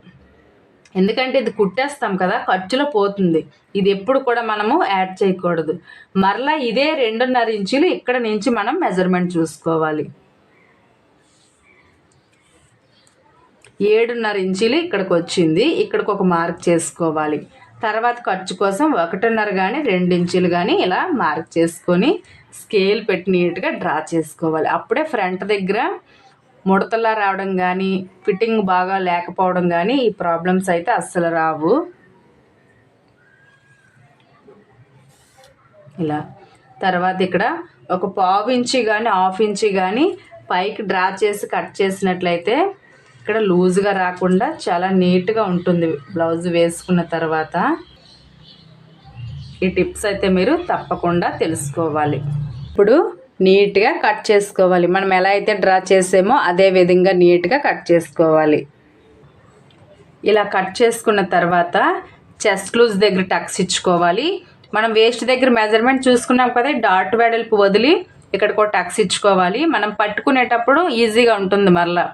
ఎందుకంటే ఇది కుట్టేస్తాం కదా, ఖర్చులో పోతుంది. ఇది ఎప్పుడు కూడా మనము యాడ్ చేయకూడదు. మరలా ఇదే 2.5 ఇంచులు ఇక్కడ నుంచి మనం మెజర్మెంట్ చూసుకోవాలి. 7.5 ఇంచీలు ఇక్కడికి వచ్చింది. ఇక్కడికి ఒక మార్క్ చేసుకోవాలి. తర్వాత ఖర్చు కోసం 1.5 కానీ 2 ఇంచీలు కానీ ఇలా మార్క్ చేసుకొని స్కేల్ పెట్టి నీట్గా డ్రా చేసుకోవాలి. అప్పుడే ఫ్రంట్ దగ్గర ముడతలా రావడం కానీ ఫిట్టింగ్ బాగా లేకపోవడం కానీ ఈ ప్రాబ్లమ్స్ అయితే అస్సలు రావు. ఇలా తర్వాత ఇక్కడ ఒక 1/2 ఇంచి కానీ 1/2 ఇంచి కానీ పైకి డ్రా చేసి కట్ చేసినట్లయితే ఇక్కడ లూజ్గా రాకుండా చాలా నీట్గా ఉంటుంది బ్లౌజ్ వేసుకున్న తర్వాత. ఈ టిప్స్ అయితే మీరు తప్పకుండా తెలుసుకోవాలి. ఇప్పుడు నీట్గా కట్ చేసుకోవాలి. మనం ఎలా అయితే డ్రా చేసామో అదే విధంగా నీట్గా కట్ చేసుకోవాలి. ఇలా కట్ చేసుకున్న తర్వాత చెస్ట్ లూజ్ దగ్గర టక్స్ ఇచ్చుకోవాలి. మనం వేస్ట్ దగ్గర మెజర్మెంట్ చూసుకున్నాం కదా, డాట్ వెడల్పు వదిలి ఇక్కడ కూడా టక్స్ ఇచ్చుకోవాలి. మనం పట్టుకునేటప్పుడు ఈజీగా ఉంటుంది మరలా.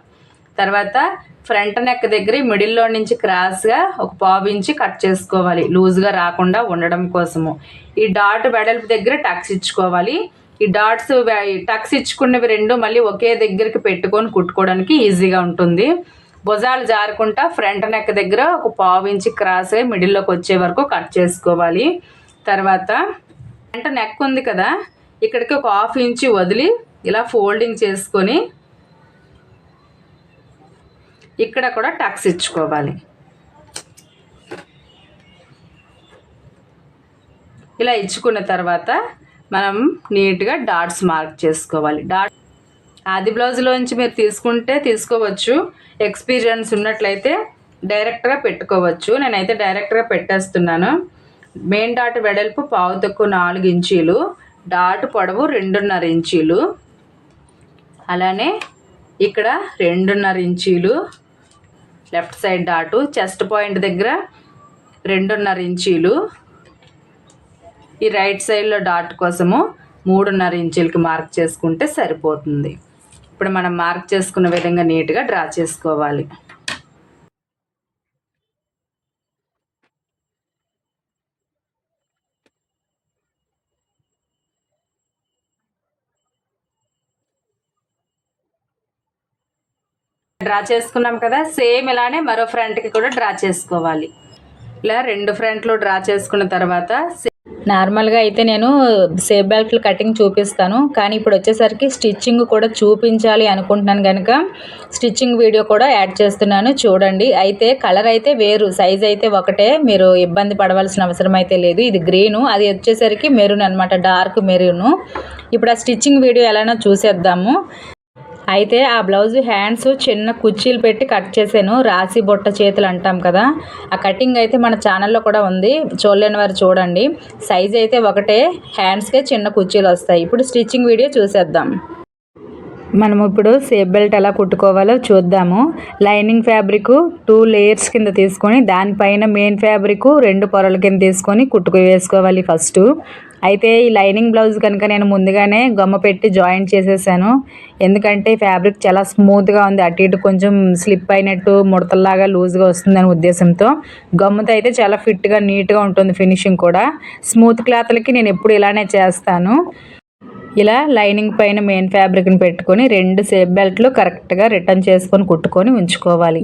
తర్వాత ఫ్రంట్ నెక్ దగ్గర మిడిల్లో నుంచి క్రాస్గా ఒక 1/2 ఇంచి కట్ చేసుకోవాలి లూజ్గా రాకుండా ఉండడం కోసము. ఈ డాట్ వెడల్పు దగ్గర టక్స్ ఇచ్చుకోవాలి. ఈ డాట్స్ టక్స్ ఇచ్చుకున్నవి రెండు మళ్ళీ ఒకే దగ్గరికి పెట్టుకొని కుట్టుకోవడానికి ఈజీగా ఉంటుంది. భుజాలు జారుకుంటా ఫ్రంట్ నెక్ దగ్గర ఒక 1/2 ఇంచి క్రాస్గా మిడిల్లోకి వచ్చే వరకు కట్ చేసుకోవాలి. తర్వాత ఫ్రంట్ నెక్ ఉంది కదా, ఇక్కడికి ఒక 1/2 ఇంచి వదిలి ఇలా ఫోల్డింగ్ చేసుకొని ఇక్కడ కూడా టక్స్ ఇచ్చుకోవాలి. ఇలా ఇచ్చుకున్న తర్వాత మనం నీట్గా డాట్స్ మార్క్ చేసుకోవాలి. ఆది బ్లౌజ్లోంచి మీరు తీసుకుంటే తీసుకోవచ్చు, ఎక్స్పీరియన్స్ ఉన్నట్లయితే డైరెక్ట్గా పెట్టుకోవచ్చు. నేనైతే డైరెక్ట్గా పెట్టేస్తున్నాను. మెయిన్ డాట్ వెడల్పు 4 ఇంచీలు, డాట్ పొడవు 2.5 ఇంచీలు, అలానే ఇక్కడ 2.5 ఇంచీలు left side dot, chest point దగ్గర 2.5 ఇంచీలు, ఈ రైట్ సైడ్లో డాట్ కోసము 3.5 ఇంచీలకి మార్క్ చేసుకుంటే సరిపోతుంది. ఇప్పుడు మనం మార్క్ చేసుకున్న విధంగా నీట్గా డ్రా చేసుకోవాలి. డ్రా చేసుకున్నాం కదా, సేమ్ ఇలానే మరో ఫ్రంట్కి కూడా డ్రా చేసుకోవాలి. ఇలా 2 ఫ్రంట్లు డ్రా చేసుకున్న తర్వాత నార్మల్గా అయితే నేను సేఫ్ బెల్ట్లు కటింగ్ చూపిస్తాను, కానీ ఇప్పుడు వచ్చేసరికి స్టిచ్చింగ్ కూడా చూపించాలి అనుకుంటున్నాను కనుక స్టిచ్చింగ్ వీడియో కూడా యాడ్ చేస్తున్నాను చూడండి. అయితే కలర్ అయితే వేరు, సైజ్ అయితే ఒకటే, మీరు ఇబ్బంది పడవలసిన అవసరం అయితే లేదు. ఇది గ్రీను, అది వచ్చేసరికి మెరూన్ అనమాట, డార్క్ మెరూను. ఇప్పుడు ఆ స్టిచ్చింగ్ వీడియో ఎలానో చూసేద్దాము. అయితే ఆ బ్లౌజ్ హ్యాండ్స్ చిన్న కుర్చీలు పెట్టి కట్ చేశాను, రాసి బొట్ట చేతులు అంటాం కదా, ఆ కటింగ్ అయితే మన ఛానల్లో కూడా ఉంది, చూడలేని వారు చూడండి. సైజ్ అయితే ఒకటే, హ్యాండ్స్కే చిన్న కుర్చీలు వస్తాయి. ఇప్పుడు స్టిచ్చింగ్ వీడియో చూసేద్దాం. మనము ఇప్పుడు సేఫ్ బెల్ట్ ఎలా కుట్టుకోవాలో చూద్దాము. లైనింగ్ ఫ్యాబ్రిక్ 2 లేయర్స్ కింద తీసుకొని దానిపైన మెయిన్ ఫ్యాబ్రిక్ 2 పొరల కింద తీసుకొని కుట్టుకు వేసుకోవాలి ఫస్ట్. అయితే ఈ లైనింగ్ బ్లౌజ్ కనుక నేను ముందుగానే గమ్మ పెట్టి జాయింట్ చేసేసాను, ఎందుకంటే ఫ్యాబ్రిక్ చాలా స్మూత్గా ఉంది, అటు ఇటు కొంచెం స్లిప్ అయినట్టు ముడతల్లాగా లూజ్గా వస్తుందనే ఉద్దేశంతో. గమ్ముతో అయితే చాలా ఫిట్గా నీట్గా ఉంటుంది, ఫినిషింగ్ కూడా. స్మూత్ క్లాత్లకి నేను ఎప్పుడు ఇలానే చేస్తాను. ఇలా లైనింగ్ పైన మెయిన్ ఫ్యాబ్రిక్ని పెట్టుకొని 2 సేఫ్ బెల్ట్లు కరెక్ట్గా రిటర్న్ చేసుకొని కుట్టుకొని ఉంచుకోవాలి.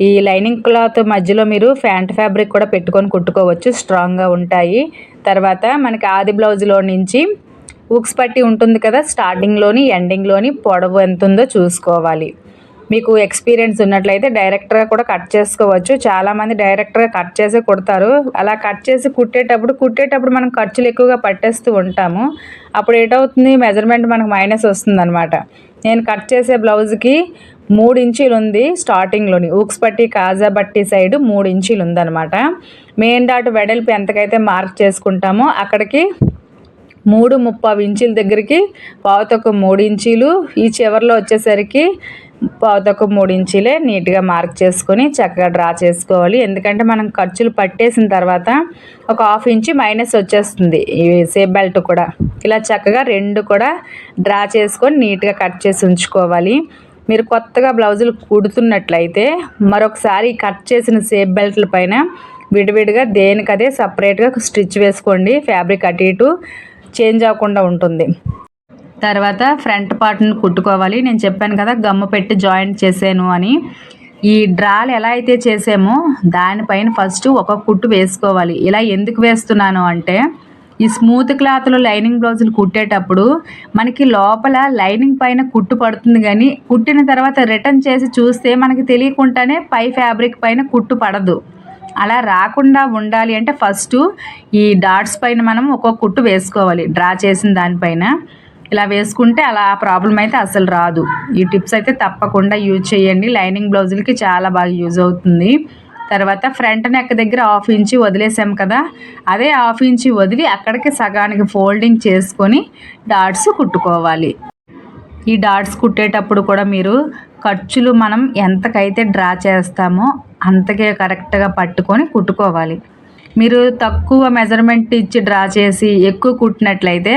ఈ లైనింగ్ క్లాత్ మధ్యలో మీరు ప్యాంట్ ఫ్యాబ్రిక్ కూడా పెట్టుకొని కుట్టుకోవచ్చు, స్ట్రాంగ్గా ఉంటాయి. తర్వాత మనకి ఆది బ్లౌజ్లో నుంచి ఉక్స్ పట్టి ఉంటుంది కదా, స్టార్టింగ్లోని ఎండింగ్లోని పొడవు ఎంత ఉందో చూసుకోవాలి. మీకు ఎక్స్పీరియన్స్ ఉన్నట్లయితే డైరెక్ట్గా కూడా కట్ చేసుకోవచ్చు. చాలామంది డైరెక్ట్గా కట్ చేసి కుడతారు. అలా కట్ చేసి కుట్టేటప్పుడు మనం ఖర్చులు ఎక్కువగా పట్టేస్తూ ఉంటాము. అప్పుడు ఏటవుతుంది, మెజర్మెంట్ మనకు మైనస్ వస్తుందన్నమాట. నేను కట్ చేసే బ్లౌజ్కి 3 ఇంచీలు ఉంది స్టార్టింగ్లోని, ఊక్స్ పట్టి కాజా బట్టి సైడ్ 3 ఇంచీలు ఉందన్నమాట. మెయిన్ డాట్ వెడల్పు ఎంతకైతే మార్క్ చేసుకుంటామో అక్కడికి 3.25 ఇంచీల దగ్గరికి 3 ఇంచీలు, ఈ చివరిలో వచ్చేసరికి 3 ఇంచీలే నీట్గా మార్క్ చేసుకొని చక్కగా డ్రా చేసుకోవాలి. ఎందుకంటే మనం ఖర్చులు పట్టేసిన తర్వాత ఒక 1/2 ఇంచి మైనస్ వచ్చేస్తుంది ఈ సేఫ్ బెల్ట్ కూడా. ఇలా చక్కగా 2 కూడా డ్రా చేసుకొని నీట్గా కట్ చేసి ఉంచుకోవాలి. మీరు కొత్తగా బ్లౌజులు కుడుతున్నట్లయితే మరొకసారి కట్ చేసిన సేఫ్ బెల్ట్ల పైన విడివిడిగా దేనికదే సపరేట్గా స్టిచ్ వేసుకోండి, ఫ్యాబ్రిక్ అటు ఇటు చేంజ్ అవ్వకుండా ఉంటుంది. తర్వాత ఫ్రంట్ పార్ట్ని కుట్టుకోవాలి. నేను చెప్పాను కదా గమ్ము పెట్టి జాయింట్ చేసాను అని. ఈ డ్రాలు ఎలా అయితే చేసామో దానిపైన ఫస్ట్ ఒక కుట్టు వేసుకోవాలి. ఇలా ఎందుకు వేస్తున్నాను అంటే, ఈ స్మూత్ క్లాత్లో లైనింగ్ బ్లౌజులు కుట్టేటప్పుడు మనకి లోపల లైనింగ్ పైన కుట్టు పడుతుంది, కానీ కుట్టిన తర్వాత రిటర్న్ చేసి చూస్తే మనకి తెలియకుండానే పై ఫ్యాబ్రిక్ పైన కుట్టు పడదు. అలా రాకుండా ఉండాలి అంటే ఫస్ట్ ఈ డాట్స్ పైన మనం ఒక్కొక్క కుట్టు వేసుకోవాలి. డ్రా చేసిన దానిపైన ఇలా వేసుకుంటే అలా ప్రాబ్లం అయితే అసలు రాదు. ఈ టిప్స్ అయితే తప్పకుండా యూజ్ చేయండి. లైనింగ్ బ్లౌజులకి చాలా బాగా యూజ్ అవుతుంది. తర్వాత ఫ్రంట్ నెక్ దగ్గర 1/2 ఇంచ్ వదిలేసాం కదా, అదే 1/2 ఇంచ్ వదిలి అక్కడికి సగానికి ఫోల్డింగ్ చేసుకొని డాట్స్ కుట్టుకోవాలి. ఈ డాట్స్ కుట్టేటప్పుడు కూడా మీరు ఖర్చులు మనం ఎంతకైతే డ్రా చేస్తామో అంతకే కరెక్ట్గా పట్టుకొని కుట్టుకోవాలి. మీరు తక్కువ మెజర్మెంట్ ఇచ్చి డ్రా చేసి ఎక్కువ కుట్టినట్లయితే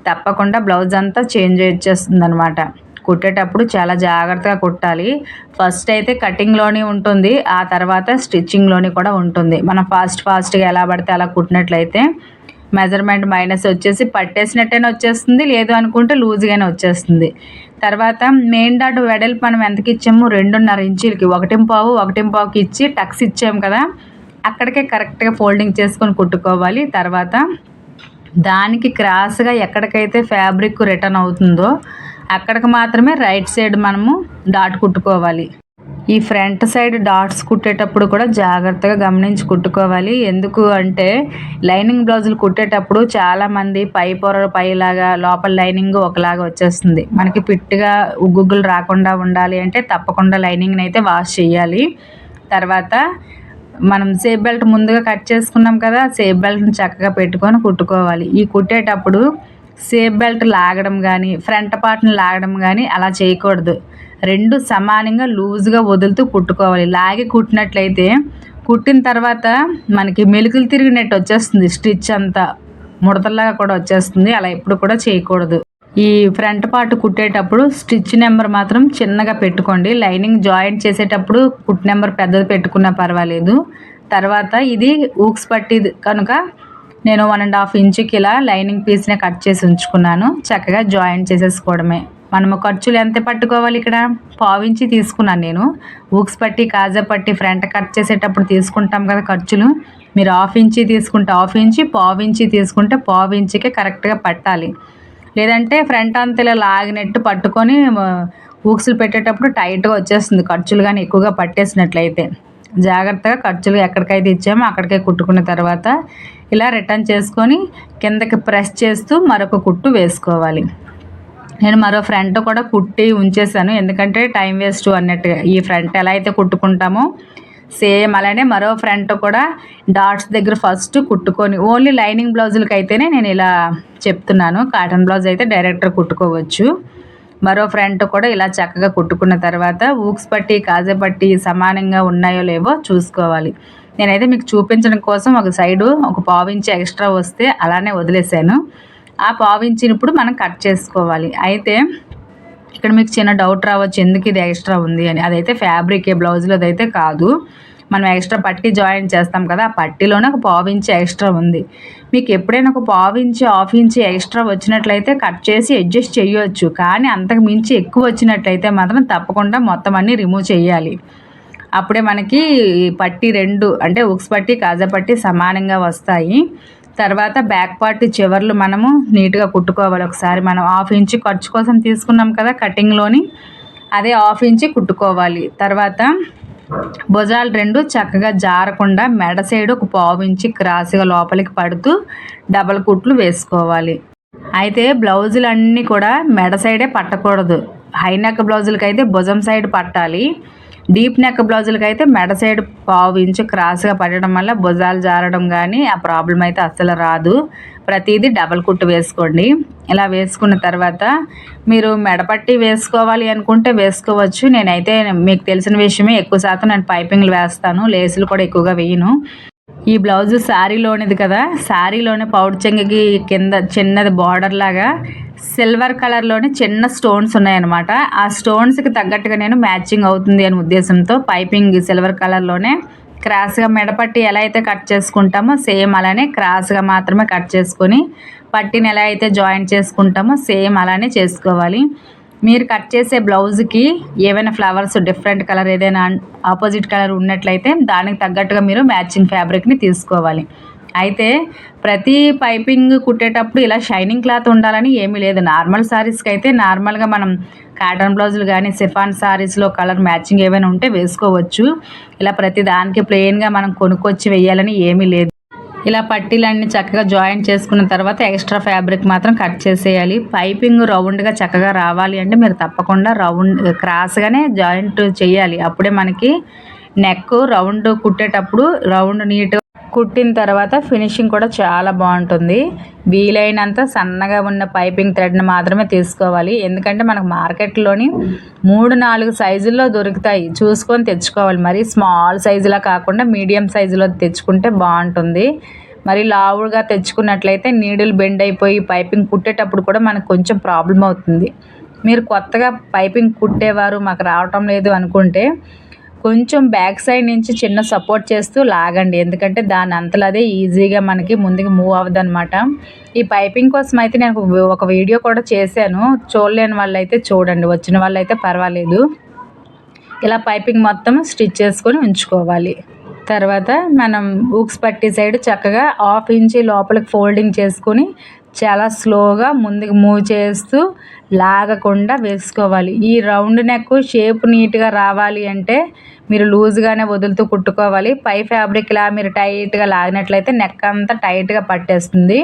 తప్పకుండా బ్లౌజ్ అంతా చేంజ్ వచ్చేస్తుంది అనమాట. కుట్టేటప్పుడు చాలా జాగ్రత్తగా కుట్టాలి. ఫస్ట్ అయితే కటింగ్లోనే ఉంటుంది, ఆ తర్వాత స్టిచ్చింగ్లోని కూడా ఉంటుంది. మనం ఫాస్ట్గా ఎలా పడితే అలా కుట్టినట్లయితే మెజర్మెంట్ మైనస్ వచ్చేసి పట్టేసినట్టేనే వచ్చేస్తుంది, లేదు అనుకుంటే లూజ్గానే వచ్చేస్తుంది. తర్వాత మెయిన్ డాట్ వెడల్పు మనం ఎంతకి ఇచ్చాము, 2.5 ఇంచులకి 1.5కి ఇచ్చి టక్స్ ఇచ్చాము కదా, అక్కడికే కరెక్ట్గా ఫోల్డింగ్ చేసుకొని కుట్టుకోవాలి. తర్వాత దానికి క్రాస్గా ఎక్కడికైతే ఫ్యాబ్రిక్ రిటర్న్ అవుతుందో అక్కడికి మాత్రమే రైట్ సైడ్ మనము డాట్ కుట్టుకోవాలి. ఈ ఫ్రంట్ సైడ్ డాట్స్ కుట్టేటప్పుడు కూడా జాగ్రత్తగా గమనించి కుట్టుకోవాలి. ఎందుకు అంటే లైనింగ్ బ్లౌజులు కుట్టేటప్పుడు చాలామంది పై పొర పైలాగా లోపల లైనింగ్ ఒకలాగా వచ్చేస్తుంది. మనకి పిట్టుగా ఉగ్గులు రాకుండా ఉండాలి అంటే తప్పకుండా లైనింగ్ని అయితే వాష్ చేయాలి. తర్వాత మనం సేఫ్ బెల్ట్ ముందుగా కట్ చేసుకున్నాం కదా, సేఫ్ బెల్ట్ని చక్కగా పెట్టుకొని కుట్టుకోవాలి. ఈ కుట్టేటప్పుడు సేఫ్ బెల్ట్ లాగడం కానీ ఫ్రంట్ పార్ట్ని లాగడం కానీ అలా చేయకూడదు. రెండు సమానంగా లూజ్గా వదులుతూ కుట్టుకోవాలి. లాగి కుట్టినట్లయితే కుట్టిన తర్వాత మనకి మెలికలు తిరిగినట్టు వచ్చేస్తుంది, స్టిచ్ అంతా ముడతల్లాగా కూడా వచ్చేస్తుంది. అలా ఎప్పుడు కూడా చేయకూడదు. ఈ ఫ్రంట్ పార్ట్ కుట్టేటప్పుడు స్టిచ్ నెంబర్ మాత్రం చిన్నగా పెట్టుకోండి. లైనింగ్ జాయింట్ చేసేటప్పుడు కుట్ నెంబర్ పెద్దది పెట్టుకున్నా పర్వాలేదు. తర్వాత ఇది ఊక్స్ పట్టి కనుక నేను 1.5 ఇంచుకి ఇలా లైనింగ్ పీస్ని కట్ చేసి ఉంచుకున్నాను. చక్కగా జాయింట్ చేసేసుకోవడమే. మనము ఖర్చులు ఎంత పట్టుకోవాలి, ఇక్కడ 1/4 ఇంచి తీసుకున్నాను నేను. ఊక్స్ పట్టి కాజా పట్టి ఫ్రంట్ కట్ చేసేటప్పుడు తీసుకుంటాం కదా ఖర్చులు, మీరు 1/2 ఇంచి తీసుకుంటే 1/2 ఇంచి, 1/4 ఇంచి తీసుకుంటే 1/4 ఇంచికే కరెక్ట్గా పట్టాలి. లేదంటే ఫ్రంట్ అంతా ఇలా లాగినట్టు పట్టుకొని ఊక్స్లు పెట్టేటప్పుడు టైట్గా వచ్చేస్తుంది ఖర్చులు కానీ ఎక్కువగా పట్టేసినట్లయితే. జాగ్రత్తగా ఖర్చులు ఎక్కడికైతే ఇచ్చామో అక్కడికే కుట్టుకున్న తర్వాత ఇలా రిటర్న్ చేసుకొని కిందకి ప్రెస్ చేస్తూ మరొక కుట్టు వేసుకోవాలి. నేను మరో ఫ్రంట్ కూడా కుట్టి ఉంచేసాను, ఎందుకంటే టైం వేస్ట్ అన్నట్టుగా. ఈ ఫ్రంట్ ఎలా అయితే కుట్టుకుంటామో సేమ్ అలానే మరో ఫ్రంట్ కూడా డాట్స్ దగ్గర ఫస్ట్ కుట్టుకొని, ఓన్లీ లైనింగ్ బ్లౌజులకి అయితేనే నేను ఇలా చెప్తున్నాను, కాటన్ బ్లౌజ్ అయితే డైరెక్ట్గా కుట్టుకోవచ్చు. మరో ఫ్రంట్ కూడా ఇలా చక్కగా కుట్టుకున్న తర్వాత ఊక్స్ పట్టి కాజా పట్టి సమానంగా ఉన్నాయో లేవో చూసుకోవాలి. నేనైతే మీకు చూపించడం కోసం ఒక సైడు ఒక 1/4 ఇంచ్ ఎక్స్ట్రా వస్తే అలానే వదిలేసాను. ఆ 1/4 ఇంచిని ఇప్పుడు మనం కట్ చేసుకోవాలి. అయితే ఇక్కడ మీకు చిన్న డౌట్ రావచ్చు, ఎందుకు ఇది ఎక్స్ట్రా ఉంది అని. అదైతే ఫ్యాబ్రికే, బ్లౌజ్లో అదైతే కాదు. మనం ఎక్స్ట్రా పట్టి జాయిన్ చేస్తాం కదా, ఆ పట్టీలోనే ఒక 1/4 ఇంచ్ ఎక్స్ట్రా ఉంది. మీకు ఎప్పుడైనా ఒక 1/4 ఇంచ్ 1/2 ఇంచ్ ఎక్స్ట్రా వచ్చినట్లయితే కట్ చేసి అడ్జస్ట్ చేయవచ్చు. కానీ అంతకు మించి ఎక్కువ వచ్చినట్లయితే మాత్రం తప్పకుండా మొత్తం అన్నీ రిమూవ్ చేయాలి. అప్పుడే మనకి పట్టి రెండు అంటే ఉక్స్ పట్టి కాజా పట్టి సమానంగా వస్తాయి. తర్వాత బ్యాక్ పార్ట్ చివర్లు మనము నీట్గా కుట్టుకోవాలి. ఒకసారి మనం 1/2 ఇంచ్ ఖర్చు కోసం తీసుకున్నాం కదా కటింగ్లోని, అదే 1/2 ఇంచ్ కుట్టుకోవాలి. తర్వాత భుజాలు రెండు చక్కగా జారకుండా మెడ సైడ్ ఒక 1/4 ఇంచ్ క్రాస్గా లోపలికి పడుతూ డబల్ కుట్లు వేసుకోవాలి. అయితే బ్లౌజులన్నీ కూడా మెడ సైడే పట్టకూడదు. హై నెక్ బ్లౌజులకి అయితే భుజం సైడ్ పట్టాలి. డీప్ నెక్ బ్లౌజులకి అయితే మెడ సైడ్ 1/4 ఇంచ్ క్రాస్గా పట్టడం వల్ల భుజాలు జారడం కానీ ఆ ప్రాబ్లం అయితే అస్సలు రాదు. ప్రతిదీ డబల్ కుట్టు వేసుకోండి. ఇలా వేసుకున్న తర్వాత మీరు మెడపట్టి వేసుకోవాలి అనుకుంటే వేసుకోవచ్చు. నేనైతే మీకు తెలిసిన విషయమే, ఎక్కువ శాతం నేను పైపింగ్లు వేస్తాను, లేసులు కూడా ఎక్కువగా వేయను. ఈ బ్లౌజు శారీలోనిది కదా, శారీలోనే పౌడ్ చెంగికి కింద చిన్నది బార్డర్ లాగా సిల్వర్ కలర్లోని చిన్న స్టోన్స్ ఉన్నాయన్నమాట. ఆ స్టోన్స్కి తగ్గట్టుగా నేను మ్యాచింగ్ అవుతుంది అనే ఉద్దేశంతో పైపింగ్ సిల్వర్ కలర్లోనే క్రాస్గా మెడపట్టి ఎలా అయితే కట్ చేసుకుంటామో సేమ్ అలానే క్రాస్గా మాత్రమే కట్ చేసుకొని పట్టిని ఎలా అయితే జాయింట్ చేసుకుంటామో సేమ్ అలానే చేసుకోవాలి. మీరు కట్ చేసే బ్లౌజ్కి ఏవైనా ఫ్లవర్స్ డిఫరెంట్ కలర్ ఏదైనా ఆపోజిట్ కలర్ ఉన్నట్లయితే దానికి తగ్గట్టుగా మీరు మ్యాచింగ్ ఫ్యాబ్రిక్ని తీసుకోవాలి. అయితే ప్రతి పైపింగ్ కుట్టేటప్పుడు ఇలా షైనింగ్ క్లాత్ ఉండాలని ఏమీ లేదు. నార్మల్ శారీస్కి అయితే నార్మల్గా మనం కాటన్ బ్లౌజులు కానీ సిఫాన్ శారీస్లో కలర్ మ్యాచింగ్ ఏమైనా ఉంటే వేసుకోవచ్చు. ఇలా ప్రతి దానికి ప్లెయిన్గా మనం కొనుక్కొచ్చి వేయాలని ఏమీ లేదు. ఇలా పట్టీలన్నీ చక్కగా జాయింట్ చేసుకున్న తర్వాత ఎక్స్ట్రా ఫ్యాబ్రిక్ మాత్రం కట్ చేసేయాలి. పైపింగ్ రౌండ్గా చక్కగా రావాలి అంటే మీరు తప్పకుండా క్రాస్గానే జాయింట్ చేయాలి. అప్పుడే మనకి నెక్ రౌండ్ కుట్టేటప్పుడు రౌండ్ నీట్గా కుట్టిన తర్వాత ఫినిషింగ్ కూడా చాలా బాగుంటుంది. వీలైనంత సన్నగా ఉన్న పైపింగ్ థ్రెడ్ని మాత్రమే తీసుకోవాలి. ఎందుకంటే మనకు మార్కెట్లోని 3-4 సైజుల్లో దొరుకుతాయి, చూసుకొని తెచ్చుకోవాలి. మరి స్మాల్ సైజులా కాకుండా మీడియం సైజులో తెచ్చుకుంటే బాగుంటుంది. మరి లావుగా తెచ్చుకున్నట్లయితే నీడిల్ బెండ్ అయిపోయి పైపింగ్ కుట్టేటప్పుడు కూడా మనకు కొంచెం ప్రాబ్లం అవుతుంది. మీరు కొత్తగా పైపింగ్ కుట్టేవారు మాకు రావటం లేదు అనుకుంటే కొంచెం బ్యాక్ సైడ్ నుంచి చిన్న సపోర్ట్ చేస్తూ లాగండి. ఎందుకంటే దాని అంతలో అదే ఈజీగా మనకి ముందుకు మూవ్ అవ్వదు అనమాట. ఈ పైపింగ్ కోసం అయితే నేను ఒక వీడియో కూడా చేశాను, చూడలేని వాళ్ళైతే చూడండి, వచ్చిన వాళ్ళైతే పర్వాలేదు. ఇలా పైపింగ్ మొత్తం స్టిచ్ చేసుకొని ఉంచుకోవాలి. తర్వాత మనం హుక్స్ పట్టి సైడ్ చక్కగా 1/2 ఇంచ్ లోపలికి ఫోల్డింగ్ చేసుకొని చాలా స్లోగా ముందుకు మూవ్ చేస్తూ లాగకుండా వేసుకోవాలి. ఈ రౌండ్ నెక్ షేప్ నీట్గా రావాలి అంటే మీరు లూజ్గానే వదులుతూ కుట్టుకోవాలి. పై ఫ్యాబ్రిక్ ఇలా మీరు టైట్గా లాగినట్లయితే నెక్ అంతా టైట్గా పట్టేస్తుంది.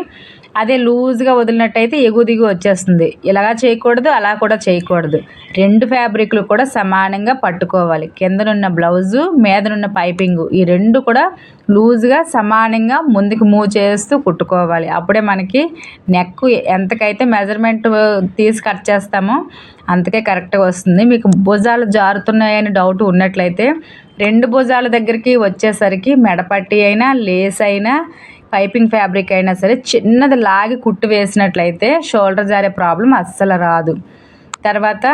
అదే లూజ్గా వదిలినట్టయితే ఎగు దిగు వచ్చేస్తుంది. ఇలాగా చేయకూడదు, అలా కూడా చేయకూడదు. 2 ఫ్యాబ్రిక్లు కూడా సమానంగా పట్టుకోవాలి. కిందనున్న బ్లౌజు, మీదనున్న పైపింగు, ఈ 2 కూడా లూజ్గా సమానంగా ముందుకు మూవ్ చేస్తూ కుట్టుకోవాలి. అప్పుడే మనకి నెక్ ఎంతకైతే మెజర్మెంట్ తీసి కట్ చేస్తామో అంతకే కరెక్ట్గా వస్తుంది. మీకు భుజాలు జారుతున్నాయని డౌట్ ఉన్నట్లయితే 2 భుజాల దగ్గరికి వచ్చేసరికి మెడపట్టి అయినా లేస్ అయినా పైపింగ్ ఫ్యాబ్రిక్ అయినా సరే చిన్నది లాగి కుట్టు వేసినట్లయితే షోల్డర్ జారే ప్రాబ్లం అస్సలు రాదు. తర్వాత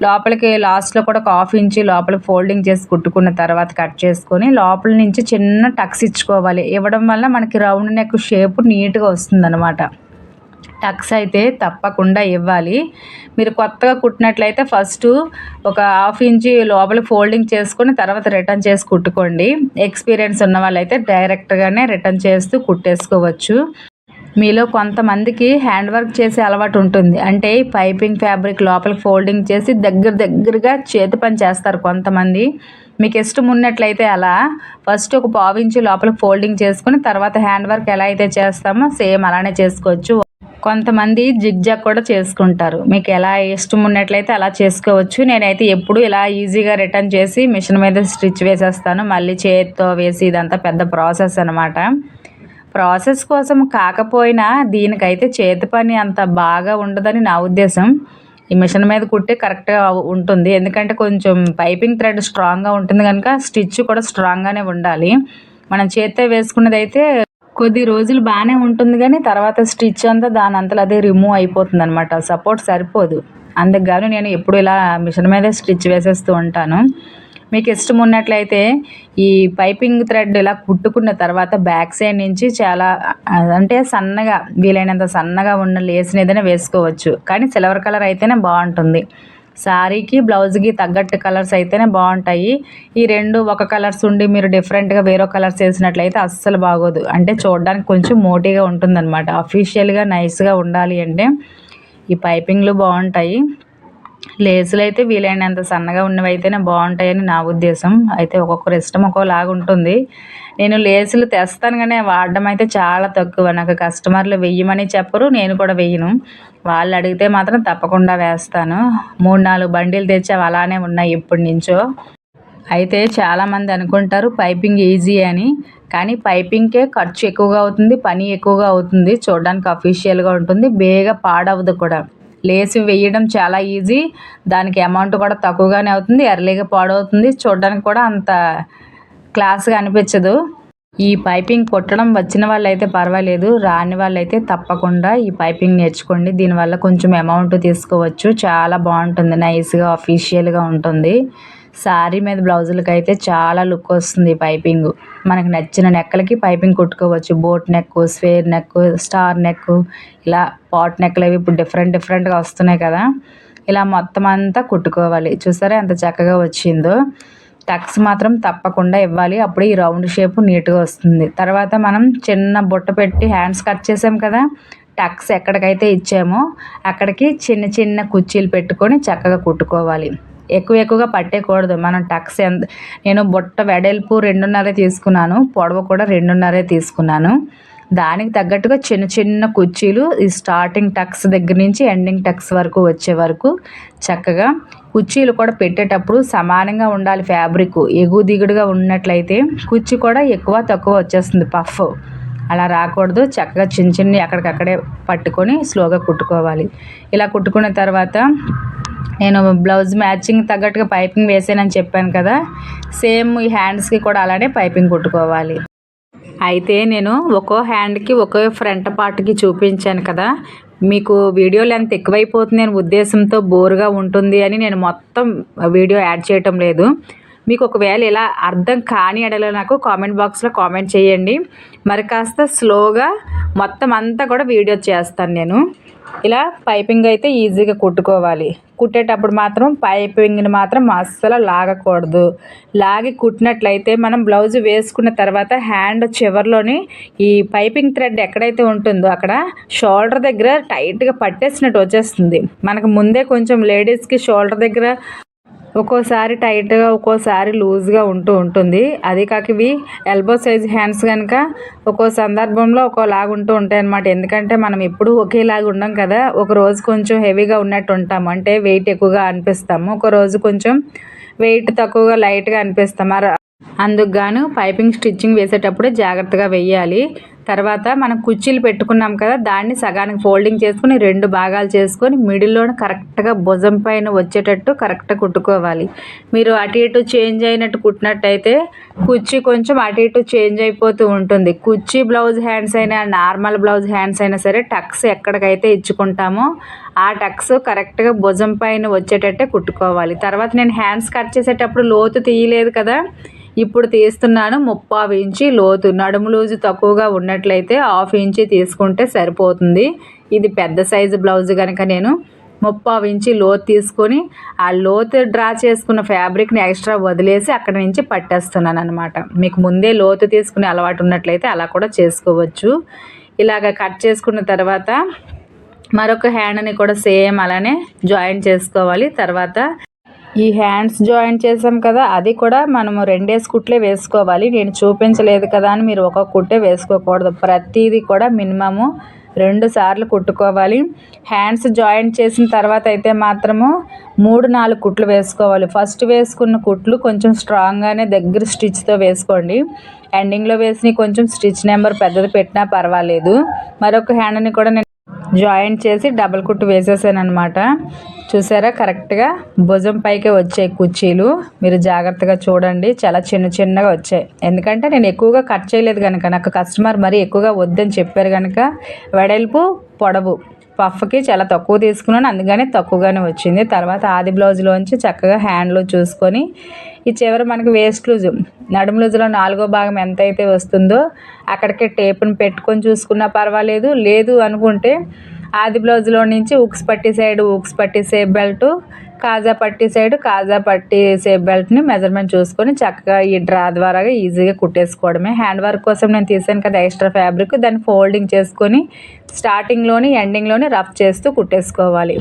లోపలికి లాస్ట్లో కూడా 1/2 ఇంచ్ లోపలికి ఫోల్డింగ్ చేసి కుట్టుకున్న తర్వాత కట్ చేసుకొని లోపల నుంచి చిన్న టక్స్ ఇచ్చుకోవాలి. ఇవ్వడం వల్ల మనకి రౌండ్ నెక్ షేప్ నీట్గా వస్తుందన్నమాట. టక్స్ అయితే తప్పకుండా ఇవ్వాలి. మీరు కొత్తగా కుట్టినట్లయితే ఫస్ట్ ఒక 1/2 ఇంచ్ లోపల ఫోల్డింగ్ చేసుకొని తర్వాత రిటర్న్ చేసి కుట్టుకోండి. ఎక్స్పీరియన్స్ ఉన్న వాళ్ళైతే డైరెక్ట్గానే రిటర్న్ చేస్తూ కుట్టేసుకోవచ్చు. మీలో కొంతమందికి హ్యాండ్ వర్క్ చేసే అలవాటు ఉంటుంది. అంటే పైపింగ్ ఫ్యాబ్రిక్ లోపలికి ఫోల్డింగ్ చేసి దగ్గరగా చేతి పని చేస్తారు కొంతమంది. మీకు ఇష్టం ఉన్నట్లయితే అలా ఫస్ట్ ఒక 1/2 ఇంచ్ లోపలికి ఫోల్డింగ్ చేసుకుని తర్వాత హ్యాండ్ వర్క్ ఎలా అయితే చేస్తామో సేమ్ అలానే చేసుకోవచ్చు. కొంతమంది జిగ్జాగ్ కూడా చేసుకుంటారు. మీకు ఎలా ఇష్టం ఉన్నట్లయితే అలా చేసుకోవచ్చు. నేనైతే ఎప్పుడు ఇలా ఈజీగా రిటర్న్ చేసి మిషన్ మీద స్టిచ్ వేసేస్తాను. మళ్ళీ చేతితో వేసి ఇదంతా పెద్ద ప్రాసెస్ అనమాట. ప్రాసెస్ కోసం కాకపోయినా దీనికైతే చేతి పని అంత బాగా ఉండదని నా ఉద్దేశం. ఈ మిషన్ మీద కుట్టే కరెక్ట్గా ఉంటుంది. ఎందుకంటే కొంచెం పైపింగ్ థ్రెడ్ స్ట్రాంగ్గా ఉంటుంది కనుక స్టిచ్ కూడా స్ట్రాంగ్గానే ఉండాలి. మనం చేతితో వేసుకున్నది అయితే కొద్ది రోజులు బాగానే ఉంటుంది కానీ తర్వాత స్టిచ్ అంతా దాని అంతలో అదే రిమూవ్ అయిపోతుంది అనమాట. సపోర్ట్ సరిపోదు. అందుకు నేను ఎప్పుడు ఇలా మిషన్ మీదే స్టిచ్ వేసేస్తూ ఉంటాను. మీకు ఇష్టం ఉన్నట్లయితే ఈ పైపింగ్ థ్రెడ్ ఇలా కుట్టుకున్న తర్వాత బ్యాక్ సైడ్ నుంచి చాలా అంటే సన్నగా వీలైనంత సన్నగా ఉన్న లేస్ని ఏదైనా వేసుకోవచ్చు. కానీ సిల్వర్ కలర్ అయితేనే బాగుంటుంది. శారీకి బ్లౌజ్కి తగ్గట్టు కలర్స్ అయితేనే బాగుంటాయి. ఈ 2 ఒక కలర్స్ ఉండి మీరు డిఫరెంట్గా వేరే కలర్స్ వేసినట్లయితే అస్సలు బాగోదు. అంటే చూడడానికి కొంచెం మోటీగా ఉంటుందన్నమాట. అఫీషియల్గా నైస్గా ఉండాలి అంటే ఈ పైపింగ్లు బాగుంటాయి. లేసులు అయితే వీలైనంత సన్నగా ఉన్నవి అయితేనే బాగుంటాయని నా ఉద్దేశం. అయితే ఒక్కొక్కరి ఇష్టం ఒక్కోలాగా ఉంటుంది. నేను లేసులు తెస్తాను కానీ వాడడం అయితే చాలా తక్కువ. నాకు కస్టమర్లు వెయ్యమని చెప్పరు, నేను కూడా వెయ్యను. వాళ్ళు అడిగితే మాత్రం తప్పకుండా వేస్తాను. 3-4 బండిలు తెచ్చావు అలానే ఉన్నాయి ఎప్పటి నుంచో. అయితే చాలామంది అనుకుంటారు పైపింగ్ ఈజీ అని. కానీ పైపింగ్కే ఖర్చు ఎక్కువగా అవుతుంది, పని ఎక్కువగా అవుతుంది. చూడడానికి అఫీషియల్గా ఉంటుంది, బేగా పాడవదు కూడా. లేసి వేయడం చాలా ఈజీ, దానికి అమౌంట్ కూడా తక్కువగానే అవుతుంది, ఎర్లీగా పాడవుతుంది, చూడడానికి కూడా అంత క్లాస్గా అనిపించదు. ఈ పైపింగ్ కుట్టడం వచ్చిన వాళ్ళైతే పర్వాలేదు, రాని వాళ్ళైతే తప్పకుండా ఈ పైపింగ్ నేర్చుకోండి. దీనివల్ల కొంచెం అమౌంట్ తీసుకోవచ్చు. చాలా బాగుంటుంది, నైస్గా అఫీషియల్గా ఉంటుంది. శారీ మీద బ్లౌజులకి అయితే చాలా లుక్ వస్తుంది పైపింగ్. మనకు నచ్చిన నెక్కలకి పైపింగ్ కుట్టుకోవచ్చు. Boat neck, square neck, star neck, ఇలా పాట్ నెక్లు అవి ఇప్పుడు డిఫరెంట్గా వస్తున్నాయి కదా. ఇలా మొత్తం అంతా కుట్టుకోవాలి. చూసారా ఎంత చక్కగా వచ్చిందో. టక్స్ మాత్రం తప్పకుండా ఇవ్వాలి, అప్పుడు ఈ రౌండ్ షేప్ నీట్గా వస్తుంది. తర్వాత మనం చిన్న బుట్ట పెట్టి హ్యాండ్స్ కట్ చేసాం కదా, టక్స్ ఎక్కడికైతే ఇచ్చామో అక్కడికి చిన్న చిన్న కుర్చీలు పెట్టుకొని చక్కగా కుట్టుకోవాలి. ఎక్కువగా పట్టేయకూడదు. మనం టక్స్ నేను బుట్ట వెడల్పు 2.5 తీసుకున్నాను, పొడవు కూడా 2.5 తీసుకున్నాను. దానికి తగ్గట్టుగా చిన్న చిన్న కుర్చీలు ఈ స్టార్టింగ్ టక్స్ దగ్గర నుంచి ఎండింగ్ టక్స్ వరకు వచ్చే వరకు చక్కగా కుర్చీలు కూడా పెట్టేటప్పుడు సమానంగా ఉండాలి. ఫ్యాబ్రిక్ ఎగువ దిగుడుగా ఉన్నట్లయితే కుర్చీ కూడా ఎక్కువ తక్కువ వచ్చేస్తుంది, పఫ్ అలా రాకూడదు. చక్కగా చిన్న చిన్న అక్కడికక్కడే పట్టుకొని స్లోగా కుట్టుకోవాలి. ఇలా కుట్టుకున్న తర్వాత నేను బ్లౌజ్ మ్యాచింగ్ తగ్గట్టుగా పైపింగ్ వేసానని చెప్పాను కదా, సేమ్ ఈ హ్యాండ్స్కి కూడా అలానే పైపింగ్ కుట్టుకోవాలి. అయితే నేను ఒక్కో హ్యాండ్కి ఒక్కో ఫ్రంట్ పార్ట్కి చూపించాను కదా, మీకు వీడియో లెంత్ ఎక్కువైపోతుంది అనే ఉద్దేశంతో బోరుగా ఉంటుంది అని నేను మొత్తం వీడియో యాడ్ చేయటం లేదు. మీకు ఒకవేళ ఇలా అర్థం కాని ఎడలో నాకు కామెంట్ బాక్స్లో కామెంట్ చేయండి, మరి కాస్త స్లోగా మొత్తం అంతా కూడా వీడియో చేస్తాను నేను. ఇలా పైపింగ్ అయితే ఈజీగా కుట్టుకోవాలి. కుట్టేటప్పుడు మాత్రం పైపింగ్ని మాత్రం అస్సలు లాగకూడదు. లాగి కుట్టినట్లయితే మనం బ్లౌజ్ వేసుకున్న తర్వాత హ్యాండ్ చివరిలోని ఈ పైపింగ్ థ్రెడ్ ఎక్కడైతే ఉంటుందో అక్కడ షోల్డర్ దగ్గర టైట్గా పట్టేసినట్టు వచ్చేస్తుంది. మనకు ముందే కొంచెం లేడీస్కి షోల్డర్ దగ్గర ఒక్కోసారి టైట్గా ఒక్కోసారి లూజ్గా ఉంటుంది. అది కాక ఇవి ఎల్బో సైజ్ హ్యాండ్స్ కనుక ఒక్కో సందర్భంలో ఒక్కోలాగా ఉంటాయి అన్నమాట. ఎందుకంటే మనం ఎప్పుడు ఒకేలాగా ఉండం కదా, ఒక రోజు కొంచెం హెవీగా ఉన్నట్టు ఉంటాము, అంటే వెయిట్ ఎక్కువగా అనిపిస్తాము, ఒక రోజు కొంచెం వెయిట్ తక్కువగా లైట్గా అనిపిస్తాము. అందుకు గాను పైపింగ్ స్టిచ్చింగ్ వేసేటప్పుడే జాగ్రత్తగా వేయాలి. తర్వాత మనం కుర్చీలు పెట్టుకున్నాం కదా, దాన్ని సగానికి ఫోల్డింగ్ చేసుకుని 2 భాగాలు చేసుకొని మిడిల్లో కరెక్ట్గా భుజం పైన వచ్చేటట్టు కరెక్ట్గా కుట్టుకోవాలి. మీరు అటు ఇటు చేంజ్ అయినట్టు కుట్టినట్టయితే కుర్చీ కొంచెం అటు ఇటు చేంజ్ అయిపోతూ ఉంటుంది. కుర్చీ బ్లౌజ్ హ్యాండ్స్ అయినా నార్మల్ బ్లౌజ్ హ్యాండ్స్ అయినా సరే టక్స్ ఎక్కడికైతే ఇచ్చుకుంటామో ఆ టక్స్ కరెక్ట్గా భుజం పైన వచ్చేటట్టే కుట్టుకోవాలి. తర్వాత నేను హ్యాండ్స్ కట్ చేసేటప్పుడు లోతు తీయలేదు కదా, ఇప్పుడు తీస్తున్నాను 3/4 ఇంచి లోతు. నడుము లూజు తక్కువగా ఉన్నట్లయితే 1/2 ఇంచి తీసుకుంటే సరిపోతుంది. ఇది పెద్ద సైజు బ్లౌజ్ కనుక నేను 3/4 ఇంచి లోతు తీసుకొని ఆ లోతు డ్రా చేసుకున్న ఫ్యాబ్రిక్ని ఎక్స్ట్రా వదిలేసి అక్కడ నుంచి పట్టేస్తున్నాను అనమాట. మీకు ముందే లోతు తీసుకునే అలవాటు ఉన్నట్లయితే అలా కూడా చేసుకోవచ్చు. ఇలాగ కట్ చేసుకున్న తర్వాత మరొక హ్యాండ్ని కూడా సేమ్ అలానే జాయిన్ చేసుకోవాలి. తర్వాత ఈ హ్యాండ్స్ జాయింట్ చేసాం కదా, అది కూడా మనము 2 కుట్లే వేసుకోవాలి. నేను చూపించలేదు కదా అని మీరు ఒక కుట్టే వేసుకోకూడదు. ప్రతిదీ కూడా మినిమము 2 సార్లు కుట్టుకోవాలి. హ్యాండ్స్ జాయింట్ చేసిన తర్వాత అయితే మాత్రము 3-4 కుట్లు వేసుకోవాలి. ఫస్ట్ వేసుకున్న కుట్లు కొంచెం స్ట్రాంగ్గానే దగ్గర స్టిచ్తో వేసుకోండి. ఎండింగ్లో వేసి కొంచెం స్టిచ్ నెంబర్ పెద్దది పెట్టినా పర్వాలేదు. మరొక హ్యాండ్ని కూడా నేను జాయింట్ చేసి డబల్ కుట్టు వేసేసాను అనమాట. చూసారా కరెక్ట్గా భుజం పైకే వచ్చాయి కుర్చీలు. మీరు జాగ్రత్తగా చూడండి, చాలా చిన్నగా వచ్చాయి. ఎందుకంటే నేను ఎక్కువగా కట్ చేయలేదు కనుక, నాకు కస్టమర్ మరీ ఎక్కువగా వద్దని చెప్పారు కనుక వెడల్పు పొడవు పఫ్కి చాలా తక్కువ తీసుకున్నాను, అందుకని తక్కువగానే వచ్చింది. తర్వాత ఆది బ్లౌజ్లోంచి చక్కగా హ్యాండ్లో చూసుకొని ఈ చివరి మనకి వేస్ట్ లూజు నడుము లూజులో 4వ భాగం ఎంతైతే వస్తుందో అక్కడికే టేపుని పెట్టుకొని చూసుకున్నా పర్వాలేదు. లేదు అనుకుంటే ఆది బ్లౌజ్లో నుంచి ఉక్స్ పట్టి సైడ్ ఉక్స్ పట్టి సేప్ బెల్ట్, కాజా పట్టి సైడ్ కాజా పట్టి సేప్ బెల్ట్ని మెజర్మెంట్ చూసుకొని చక్కగా ఈ డ్రా ద్వారా ఈజీగా కుట్టేసుకోవడమే. హ్యాండ్ వర్క్ కోసం నేను తీసాను కదా ఎక్స్ట్రా ఫ్యాబ్రిక్, దాన్ని ఫోల్డింగ్ చేసుకొని స్టార్టింగ్లోని ఎండింగ్లోని రఫ్ చేస్తూ కుట్టేసుకోవాలి.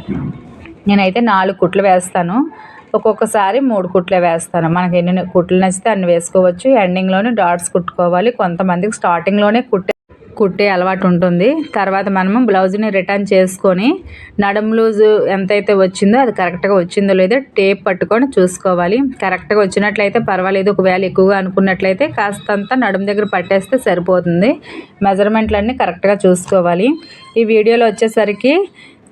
నేనైతే 4 కుట్లు వేస్తాను, ఒక్కొక్కసారి 3 కుట్లే వేస్తాను. మనకి ఎన్ని కుట్లు నచ్చితే అన్ని వేసుకోవచ్చు. ఎండింగ్లోనే డాట్స్ కుట్టుకోవాలి. కొంతమందికి స్టార్టింగ్లోనే కుట్టే అలవాటు ఉంటుంది. తర్వాత మనము బ్లౌజ్ని రిటర్న్ చేసుకొని నడుము లూజు ఎంతైతే వచ్చిందో అది కరెక్ట్గా వచ్చిందో లేదో టేప్ పట్టుకొని చూసుకోవాలి. కరెక్ట్గా వచ్చినట్లయితే పర్వాలేదు, ఒకవేళ ఎక్కువగా అనుకున్నట్లయితే కాస్తంత నడుము దగ్గర పట్టేస్తే సరిపోతుంది. మెజర్మెంట్లన్నీ కరెక్ట్గా చూసుకోవాలి. ఈ వీడియోలో వచ్చేసరికి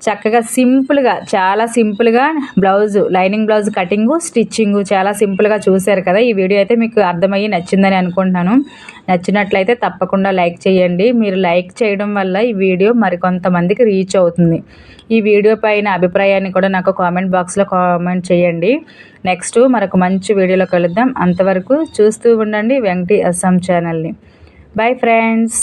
చక్కగా సింపుల్గా చాలా సింపుల్గా blouse lining blouse cutting stitching చాలా సింపుల్గా చూశారు కదా. ఈ వీడియో అయితే మీకు అర్థమయ్యి నచ్చిందని అనుకుంటున్నాను. నచ్చినట్లయితే తప్పకుండా లైక్ చేయండి. మీరు లైక్ చేయడం వల్ల ఈ వీడియో మరికొంతమందికి రీచ్ అవుతుంది. ఈ వీడియో పైన అభిప్రాయాన్ని కూడా నాకు కామెంట్ బాక్స్లో కామెంట్ చేయండి. నెక్స్ట్ మరొక మంచి వీడియోలో కలుద్దాం. అంతవరకు చూస్తూ ఉండండి వెంకటి అస్సాం ఛానల్ని. Bye friends.